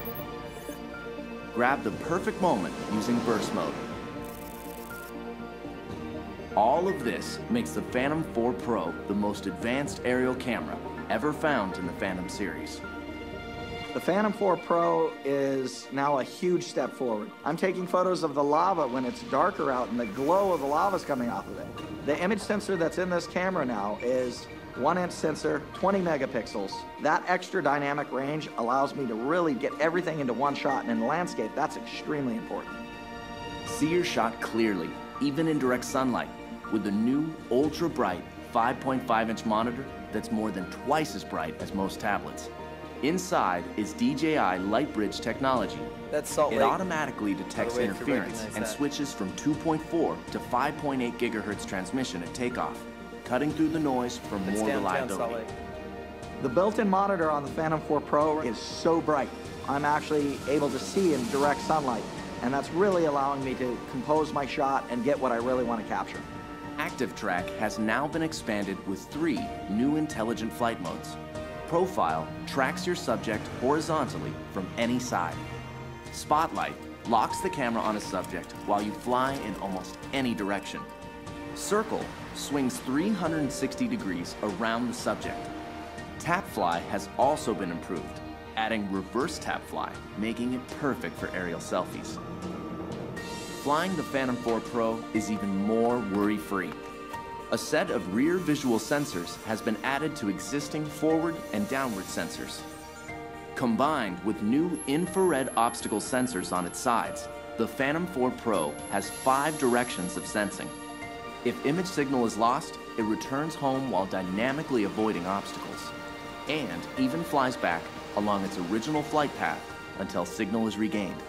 S3: Grab the perfect moment using burst mode. All of this makes the Phantom 4 Pro the most advanced aerial camera ever found in the Phantom series.
S4: The Phantom 4 Pro is now a huge step forward. I'm taking photos of the lava when it's darker out and the glow of the lava is coming off of it. The image sensor that's in this camera now is 1-inch sensor, 20 megapixels. That extra dynamic range allows me to really get everything into one shot, and in the landscape, that's extremely important.
S3: See your shot clearly, even in direct sunlight, with the new ultra-bright 5.5-inch monitor that's more than twice as bright as most tablets. Inside is DJI LightBridge technology.
S1: That's Salt Lake.
S3: It automatically detects
S1: By the way, if you
S3: interference
S1: recognize
S3: and
S1: that.
S3: switches from 2.4 to 5.8 gigahertz transmission at takeoff, cutting through the noise for
S1: It's
S3: more
S1: downtown Salt
S3: reliability.
S1: Lake.
S4: The built-in monitor on the Phantom 4 Pro is so bright. I'm actually able to see in direct sunlight, and that's really allowing me to compose my shot and get what I really want to capture.
S3: Active Track has now been expanded with 3 new intelligent flight modes. Profile tracks your subject horizontally from any side. Spotlight locks the camera on a subject while you fly in almost any direction. Circle swings 360 degrees around the subject. Tap Fly has also been improved, adding reverse tap fly, making it perfect for aerial selfies. Flying the Phantom 4 Pro is even more worry-free. A set of rear visual sensors has been added to existing forward and downward sensors. Combined with new infrared obstacle sensors on its sides, the Phantom 4 Pro has 5 directions of sensing. If image signal is lost, it returns home while dynamically avoiding obstacles, and even flies back along its original flight path until signal is regained.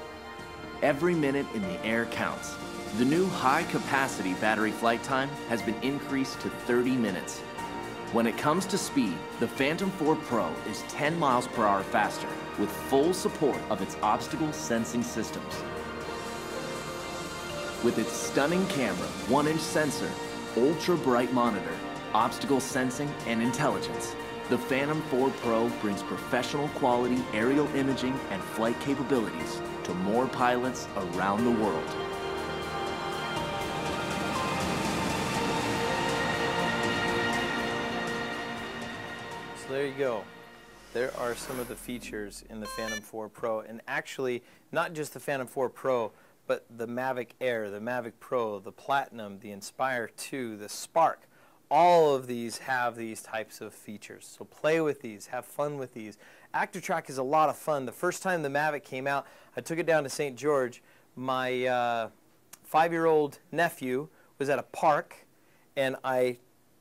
S3: Every minute in the air counts. The new high-capacity battery flight time has been increased to 30 minutes. When it comes to speed, the Phantom 4 Pro is 10 miles per hour faster with full support of its obstacle sensing systems. With its stunning camera, 1-inch sensor, ultra-bright monitor, obstacle sensing, and intelligence, the Phantom 4 Pro brings professional quality aerial imaging and flight capabilities to more pilots around the world.
S1: So there you go. There are some of the features in the Phantom 4 Pro, and actually not just the Phantom 4 Pro, but the Mavic Air, the Mavic Pro, the Platinum, the Inspire 2, the Spark. All of these have these types of features. So play with these, have fun with these. Active Track is a lot of fun. The first time the Mavic came out, I took it down to St. George. My 5-year-old nephew was at a park, and I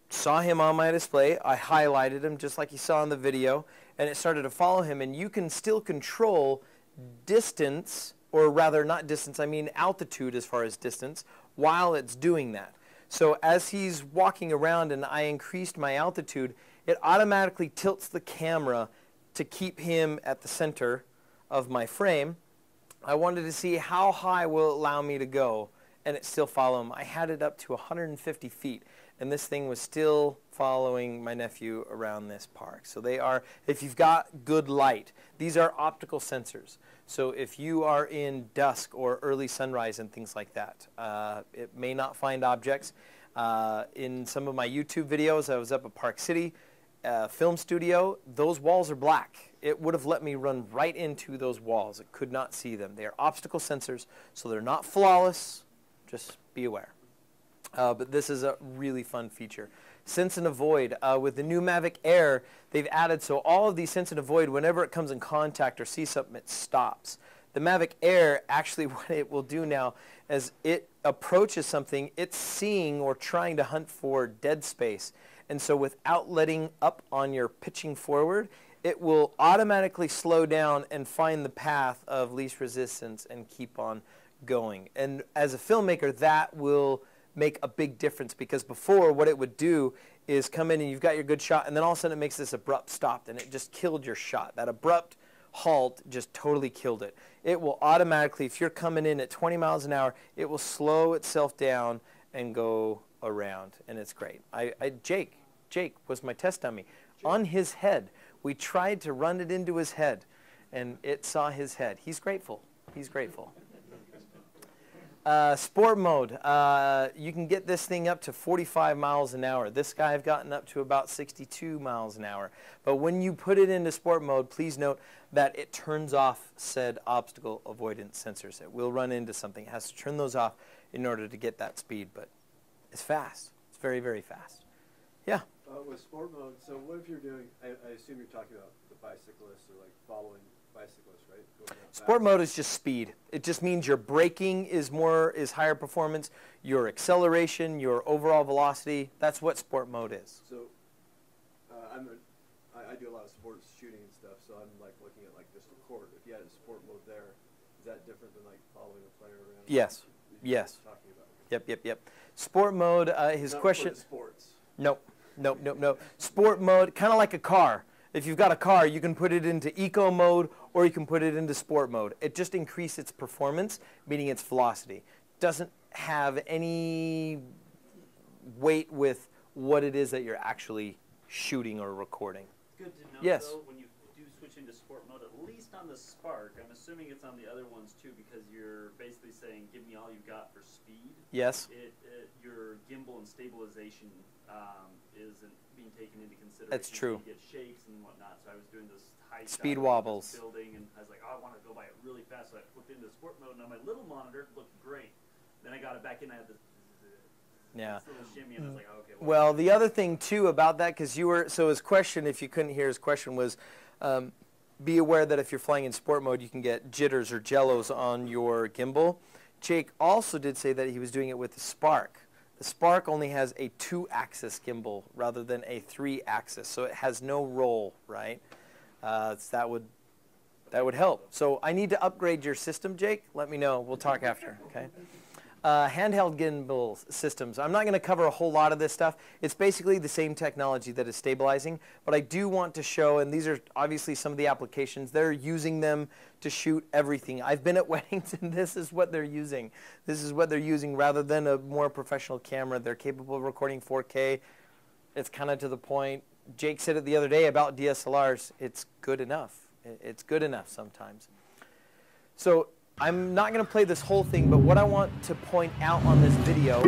S1: saw him on my display. I highlighted him just like you saw in the video, and it started to follow him. And you can still control distance, or rather not distance, I mean altitude as far as distance, while it's doing that. So as he's walking around and I increased my altitude, it automatically tilts the camera to keep him at the center of my frame. I wanted to see how high will it allow me to go, and it still follow him. I had it up to 150 feet, and this thing was still following my nephew around this park. So they are, if you've got good light, these are optical sensors. So if you are in dusk or early sunrise and things like that, it may not find objects. In some of my YouTube videos, I was up at Park City film studio. Those walls are black. It would have let me run right into those walls. It could not see them. They are optical sensors, so they're not flawless. Just be aware. But this is a really fun feature. Sense and Avoid. With the new Mavic Air, they've added so all of these Sense and Avoid, whenever it comes in contact or sees something, it stops. The Mavic Air, actually what it will do now, as it approaches something, it's seeing or trying to hunt for dead space. And so without letting up on your pitching forward, it will automatically slow down and find the path of least resistance and keep on going. And as a filmmaker, that will make a big difference, because before what it would do is come in and you've got your good shot, and then all of a sudden it makes this abrupt stop, and it just killed your shot. That abrupt halt just totally killed it. It will automatically, if you're coming in at 20 miles an hour, it will slow itself down and go around, and it's great. Jake was my test dummy. On his head, we tried to run it into his head, and it saw his head. He's grateful. He's grateful. Sport mode, you can get this thing up to 45 miles an hour. This guy I've gotten up to about 62 miles an hour. But when you put it into sport mode, please note that it turns off said obstacle avoidance sensors. It will run into something. It has to turn those off in order to get that speed, but it's fast. It's very, very fast. Yeah?
S2: With sport mode, so what if you're doing, I assume you're talking about the bicyclists or like following bicyclists, right? Going that
S1: Sport
S2: fast.
S1: mode is just speed. It just means your braking is higher performance, your acceleration, your overall velocity. That's what sport mode is.
S2: So I do a lot of sports shooting and stuff, so I'm like looking at like just a court. If you had a sport mode there, is that different than like following a player around?
S1: Yes.
S2: You're
S1: Yes.
S2: Talking about.
S1: Yep. Sport mode, his
S2: Not
S1: question.
S2: for the sports.
S1: Nope. Sport mode, kind of like a car. If you've got a car, you can put it into eco mode or you can put it into sport mode. It just increases its performance, meaning its velocity. Doesn't have any weight with what it is that you're actually shooting or recording.
S5: Good to know,
S1: Yes.
S5: though, when you do switch into sport mode, at least on the Spark, I'm assuming it's on the other ones too, because you're basically saying, give me all you've got for speed.
S1: Yes.
S5: Your gimbal and stabilization isn't being taken into consideration.
S1: That's true.
S5: You get shakes and whatnot, so I was doing this high
S1: Speed
S5: shot
S1: wobbles.
S5: of this building, and I was like, oh, I want to go by it really fast, so I flipped into sport mode, and on my little monitor, it looked great. Then I got it back in, I had this
S1: Yeah.
S5: little shimmy, and I was like, oh, okay.
S1: Well, the other thing too about that, because so his question, if you couldn't hear his question, was be aware that if you're flying in sport mode, you can get jitters or jellos on your gimbal. Jake also did say that he was doing it with the Spark. The Spark only has a 2-axis gimbal rather than a 3-axis, so it has no roll, right? So that would help. So I need to upgrade your system, Jake. Let me know. We'll talk after, okay? Handheld gimbal systems. I'm not going to cover a whole lot of this stuff. It's basically the same technology that is stabilizing, but I do want to show, and these are obviously some of the applications. They're using them to shoot everything. I've been at weddings, and this is what they're using. This is what they're using rather than a more professional camera. They're capable of recording 4K. It's kind of to the point. Jake said it the other day about DSLRs. It's good enough. It's good enough sometimes. So I'm not going to play this whole thing, but what I want to point out on this video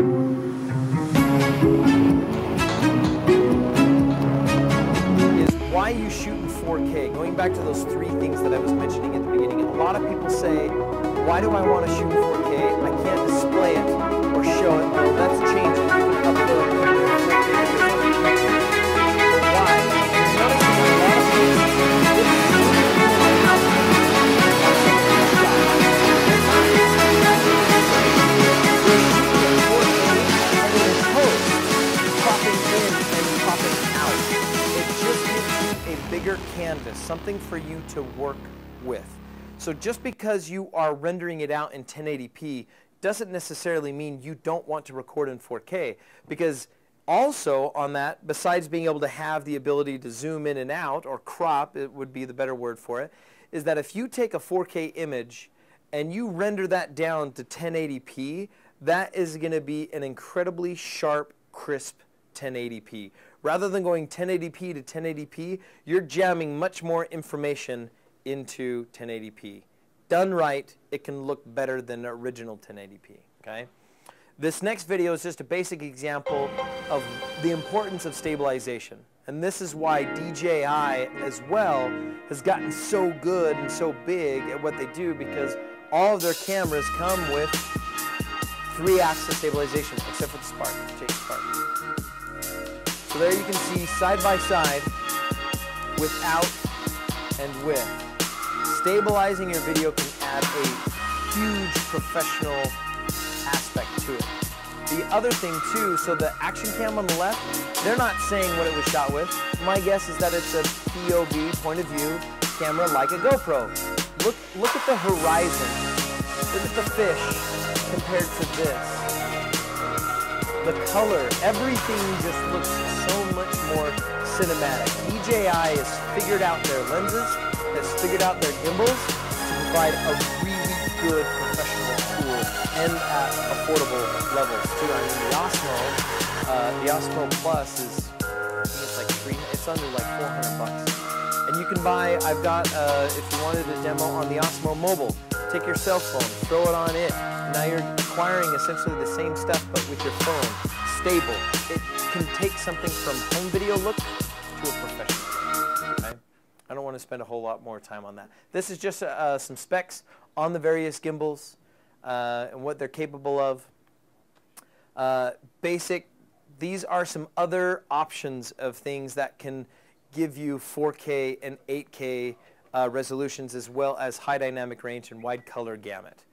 S1: is why you shoot in 4K. Going back to those 3 things that I was mentioning at the beginning. A lot of people say, why do I want to shoot in 4K? I can't display it or show it. Well, that's changing. You can upload 4K videos. But why? You're noticing a lot of bigger canvas, something for you to work with. So just because you are rendering it out in 1080p doesn't necessarily mean you don't want to record in 4K, because also on that, besides being able to have the ability to zoom in and out, or crop, it would be the better word for it, is that if you take a 4K image and you render that down to 1080p, that is going to be an incredibly sharp, crisp 1080p. Rather than going 1080p to 1080p, you're jamming much more information into 1080p. Done right, it can look better than the original 1080p, okay? This next video is just a basic example of the importance of stabilization. And this is why DJI as well has gotten so good and so big at what they do, because all of their cameras come with 3-axis stabilization, except for the Spark, Jake's Spark. So there you can see side by side, without and with. Stabilizing your video can add a huge professional aspect to it. The other thing too, so the action cam on the left, they're not saying what it was shot with. My guess is that it's a POV, point of view, camera like a GoPro. Look at the horizon. Look at the fish compared to this. The color, everything just looks so much more cinematic. DJI has figured out their lenses, has figured out their gimbals to provide a really good professional tool and at affordable levels too. I mean, the Osmo Plus is, I think it's under like 400 bucks. And you can buy, I've got, if you wanted a demo on the Osmo Mobile, take your cell phone, throw it on it. Now you're acquiring essentially the same stuff but with your phone, stable. It can take something from home video look to a professional look, okay? I don't want to spend a whole lot more time on that. This is just some specs on the various gimbals and what they're capable of. These are some other options of things that can give you 4K and 8K resolutions, as well as high dynamic range and wide color gamut.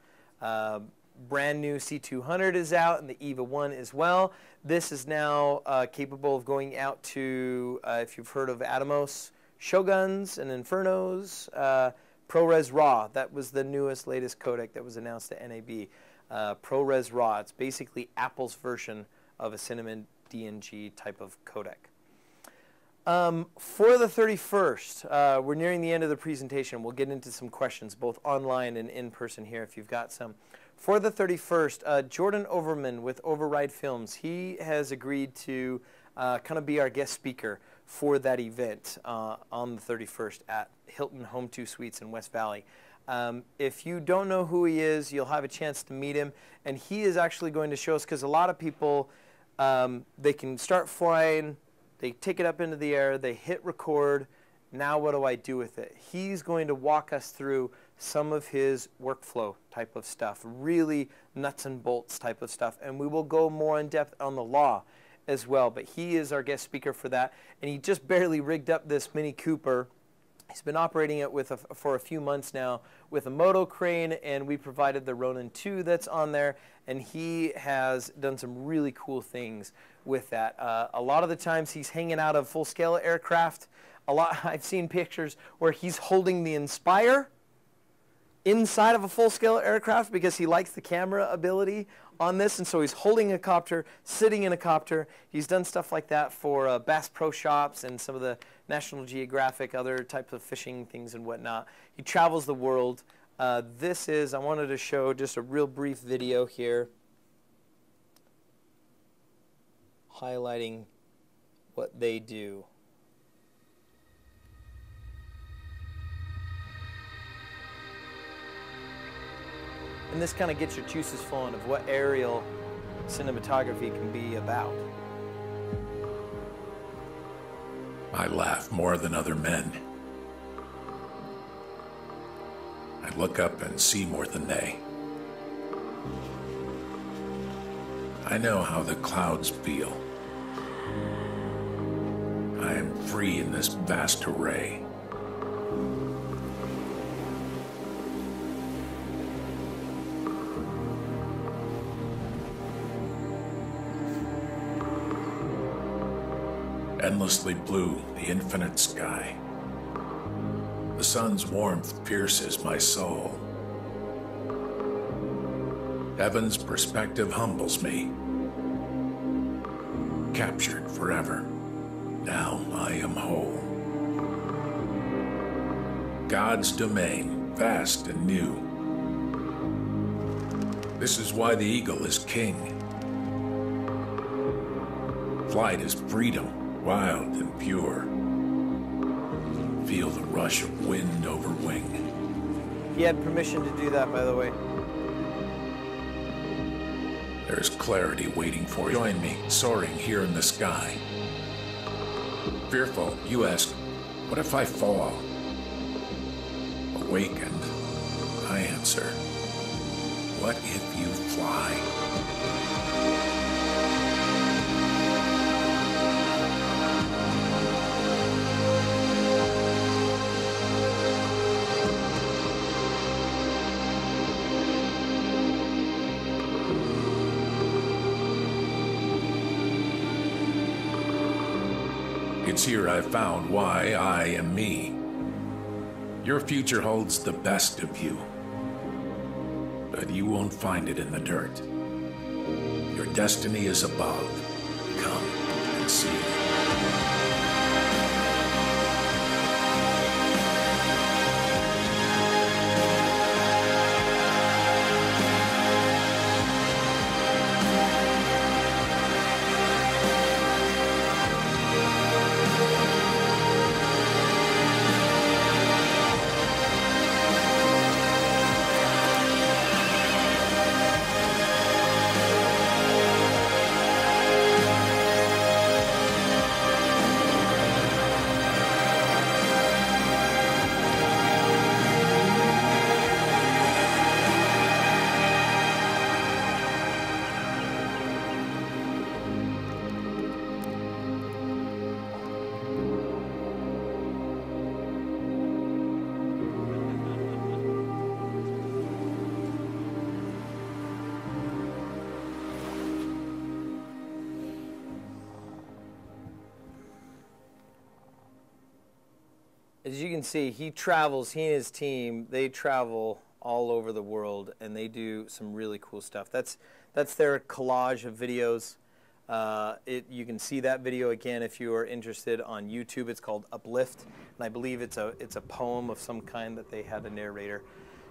S1: Brand new C200 is out, and the EVA 1 as well. This is now capable of going out to, if you've heard of Atomos, Shoguns and Infernos, ProRes RAW. That was the newest, latest codec that was announced at NAB. ProRes RAW. It's basically Apple's version of a Cinema DNG type of codec. For the 31st, we're nearing the end of the presentation. We'll get into some questions, both online and in person here if you've got some. For the 31st, Jordan Overman with Override Films, he has agreed to kind of be our guest speaker for that event on the 31st at Hilton Home 2 Suites in West Valley. If you don't know who he is, you'll have a chance to meet him, and he is actually going to show us, because a lot of people, they can start flying, they take it up into the air, they hit record, now what do I do with it? He's going to walk us through some of his workflow type of stuff, really nuts and bolts type of stuff, and we will go more in depth on the law as well, but he is our guest speaker for that, and he just barely rigged up this Mini Cooper. He's been operating it with for a few months now with a moto crane, and we provided the Ronin 2 that's on there, and he has done some really cool things with that. A lot of the times he's hanging out of full-scale aircraft. I've seen pictures where he's holding the Inspire inside of a full-scale aircraft because he likes the camera ability on this, and so he's holding a copter, sitting in a copter. He's done stuff like that for Bass Pro Shops and some of the National Geographic, other types of fishing things and whatnot. He travels the world. I wanted to show just a real brief video here highlighting what they do. And this kind of gets your juices flowing of what aerial cinematography can be about.
S6: I laugh more than other men. I look up and see more than they. I know how the clouds feel. I am free in this vast array. Endlessly blue, the infinite sky. The sun's warmth pierces my soul. Heaven's perspective humbles me. Captured forever, now I am whole. God's domain, vast and new. This is why the eagle is king. Flight is freedom. Wild and pure. Feel the rush of wind over wing.
S1: He had permission to do that, by the way.
S6: There's clarity waiting for you. Join me, soaring here in the sky. Fearful, you ask, what if I fall? Awakened, I answer, what if you fly? It's here I found why I am me. Your future holds the best of you, but you won't find it in the dirt. Your destiny is above. Come and see.
S1: As you can see, he travels, he and his team, they travel all over the world, and they do some really cool stuff. That's their collage of videos. You can see that video again if you are interested on YouTube. It's called Uplift, and I believe it's a poem of some kind that they had a narrator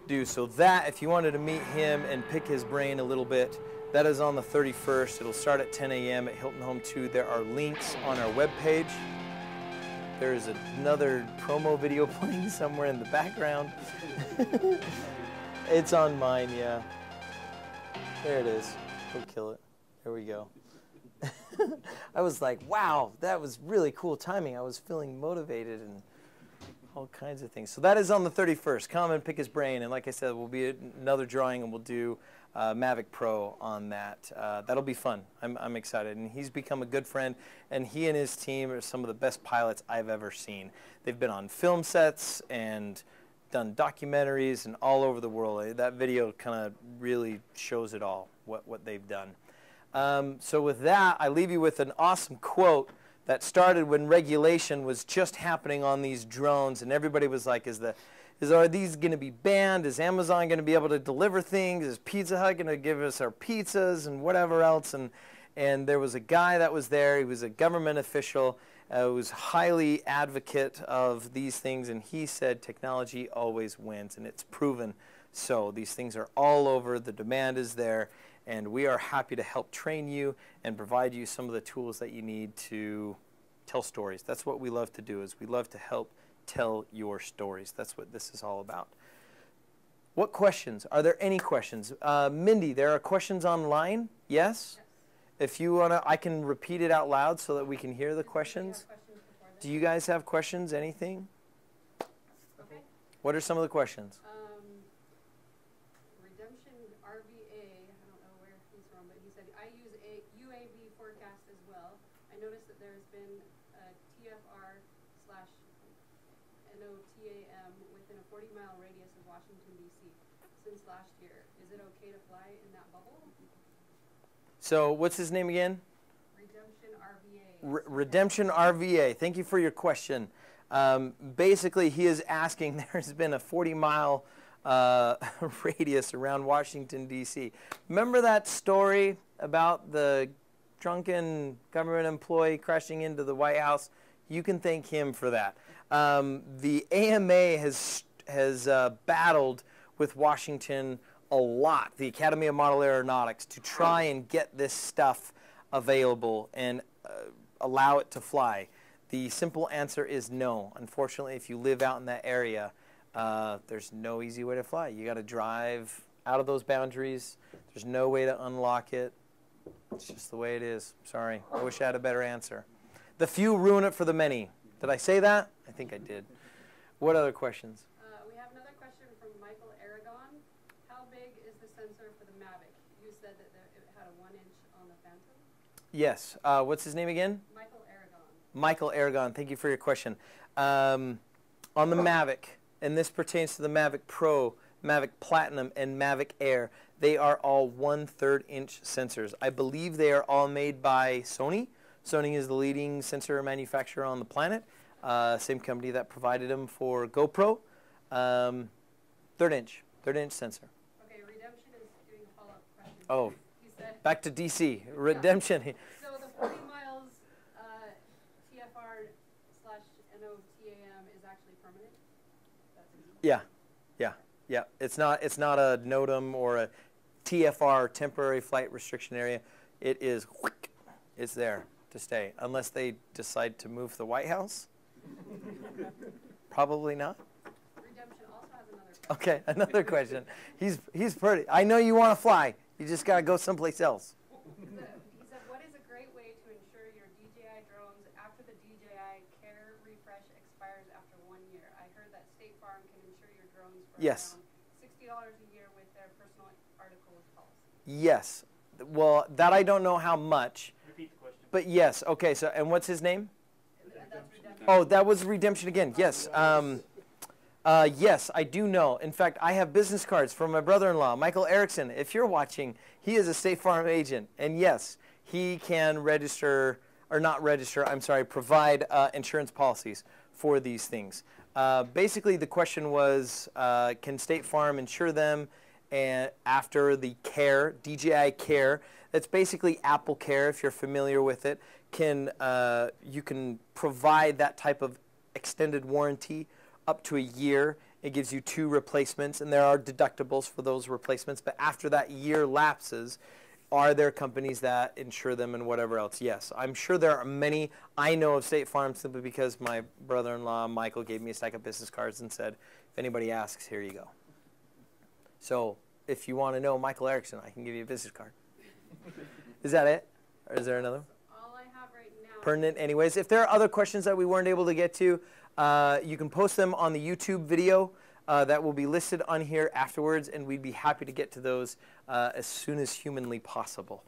S1: do. So that, if you wanted to meet him and pick his brain a little bit, that is on the 31st. It'll start at 10 a.m. at Hilton Home 2. There are links on our webpage. There's another promo video playing somewhere in the background. It's on mine, yeah. There it is. Go kill it. There we go. I was like, wow, that was really cool timing. I was feeling motivated and all kinds of things. So that is on the 31st. Come and pick his brain. And like I said, we'll be another drawing, and we'll do Mavic Pro on that. That'll be fun. I'm excited. And he's become a good friend, and he and his team are some of the best pilots I've ever seen. They've been on film sets and done documentaries and all over the world. That video kind of really shows it all, what they've done. So with that, I leave you with an awesome quote that started when regulation was just happening on these drones, and everybody was like, are these going to be banned? Is Amazon going to be able to deliver things? Is Pizza Hut going to give us our pizzas and whatever else? And there was a guy that was there. He was a government official who was highly advocate of these things, and he said technology always wins, and it's proven so. These things are all over. The demand is there, and we are happy to help train you and provide you some of the tools that you need to tell stories. That's what we love to do, is we love to help tell your stories. That's what this is all about. What questions? Are there any questions? Mindy, there are questions online? Yes? If you want to, I can repeat it out loud so that we can hear the questions. Do you guys have questions? Anything?
S7: Okay.
S1: What are some of the questions?
S7: Redemption RVA, I don't know where he's from, but he said, I use a UAV forecast as well. I noticed that there's been a TFR/NOTAM within a 40-mile radius of Washington, D.C. since last year. Is it okay to fly in that bubble?
S1: So what's his name again?
S7: Redemption RVA.
S1: Redemption RVA. Thank you for your question. Basically, he is asking, there's been a 40-mile radius around Washington, D.C. Remember that story about the drunken government employee crashing into the White House? You can thank him for that. The AMA has battled with Washington a lot, the Academy of Model Aeronautics, to try and get this stuff available and allow it to fly. The simple answer is no. Unfortunately, if you live out in that area, there's no easy way to fly. You got to drive out of those boundaries. There's no way to unlock it. It's just the way it is. Sorry. I wish I had a better answer. The few ruin it for the many. Did I say that? I think I did. What other questions?
S7: We have another question from Michael Aragon. How big is the sensor for the Mavic? You said that it had a 1-inch on the Phantom?
S1: Yes. What's his name again?
S7: Michael Aragon.
S1: Michael Aragon. Thank you for your question. On the Mavic, and this pertains to the Mavic Pro, Mavic Platinum, and Mavic Air, they are all 1/3 inch sensors. I believe they are all made by Sony. Sony is the leading sensor manufacturer on the planet. Same company that provided them for GoPro. 3rd inch sensor.
S7: Okay, Redemption is doing a follow-up question.
S1: Oh,
S7: He said,
S1: back to DC. Redemption.
S7: so the 40 miles TFR/NOTAM is actually permanent?
S1: Yeah. It's not a NOTAM or a TFR, temporary flight restriction area. It is. It's there to stay, unless they decide to move to the White House. Probably not.
S7: Redemption also has another question.
S1: Okay, another question. He's pretty. I know you want to fly. You just gotta go someplace else.
S7: He said, what is a great way to insure your DJI drones after the DJI Care refresh expires after 1 year? I heard that State Farm can insure your drones for
S1: Yes.
S7: around $60 a year with their personal articles policy.
S1: Yes. Well, that I don't know how much.
S5: Repeat the question.
S1: But yes. Okay. So, and what's his name?
S7: That's Redemption.
S1: Oh, that was Redemption again. Yes. Yes, I do know. In fact, I have business cards from my brother-in-law, Michael Erickson. If you're watching, he is a State Farm agent. And yes, he can register, or not register, I'm sorry, provide insurance policies for these things. Basically, the question was, can State Farm insure them and after the Care, DJI Care? That's basically Apple Care, if you're familiar with it. You can provide that type of extended warranty up to a year. It gives you 2 replacements, and there are deductibles for those replacements. But after that year lapses, are there companies that insure them and whatever else? Yes, I'm sure there are many. I know of State Farm simply because my brother-in-law, Michael, gave me a stack of business cards and said, if anybody asks, here you go. So if you want to know Michael Erickson, I can give you a business card. Is that it? Or is there another one?
S7: All I have right now.
S1: Pertinent anyways. If there are other questions that we weren't able to get to, you can post them on the YouTube video that will be listed on here afterwards, and we'd be happy to get to those as soon as humanly possible.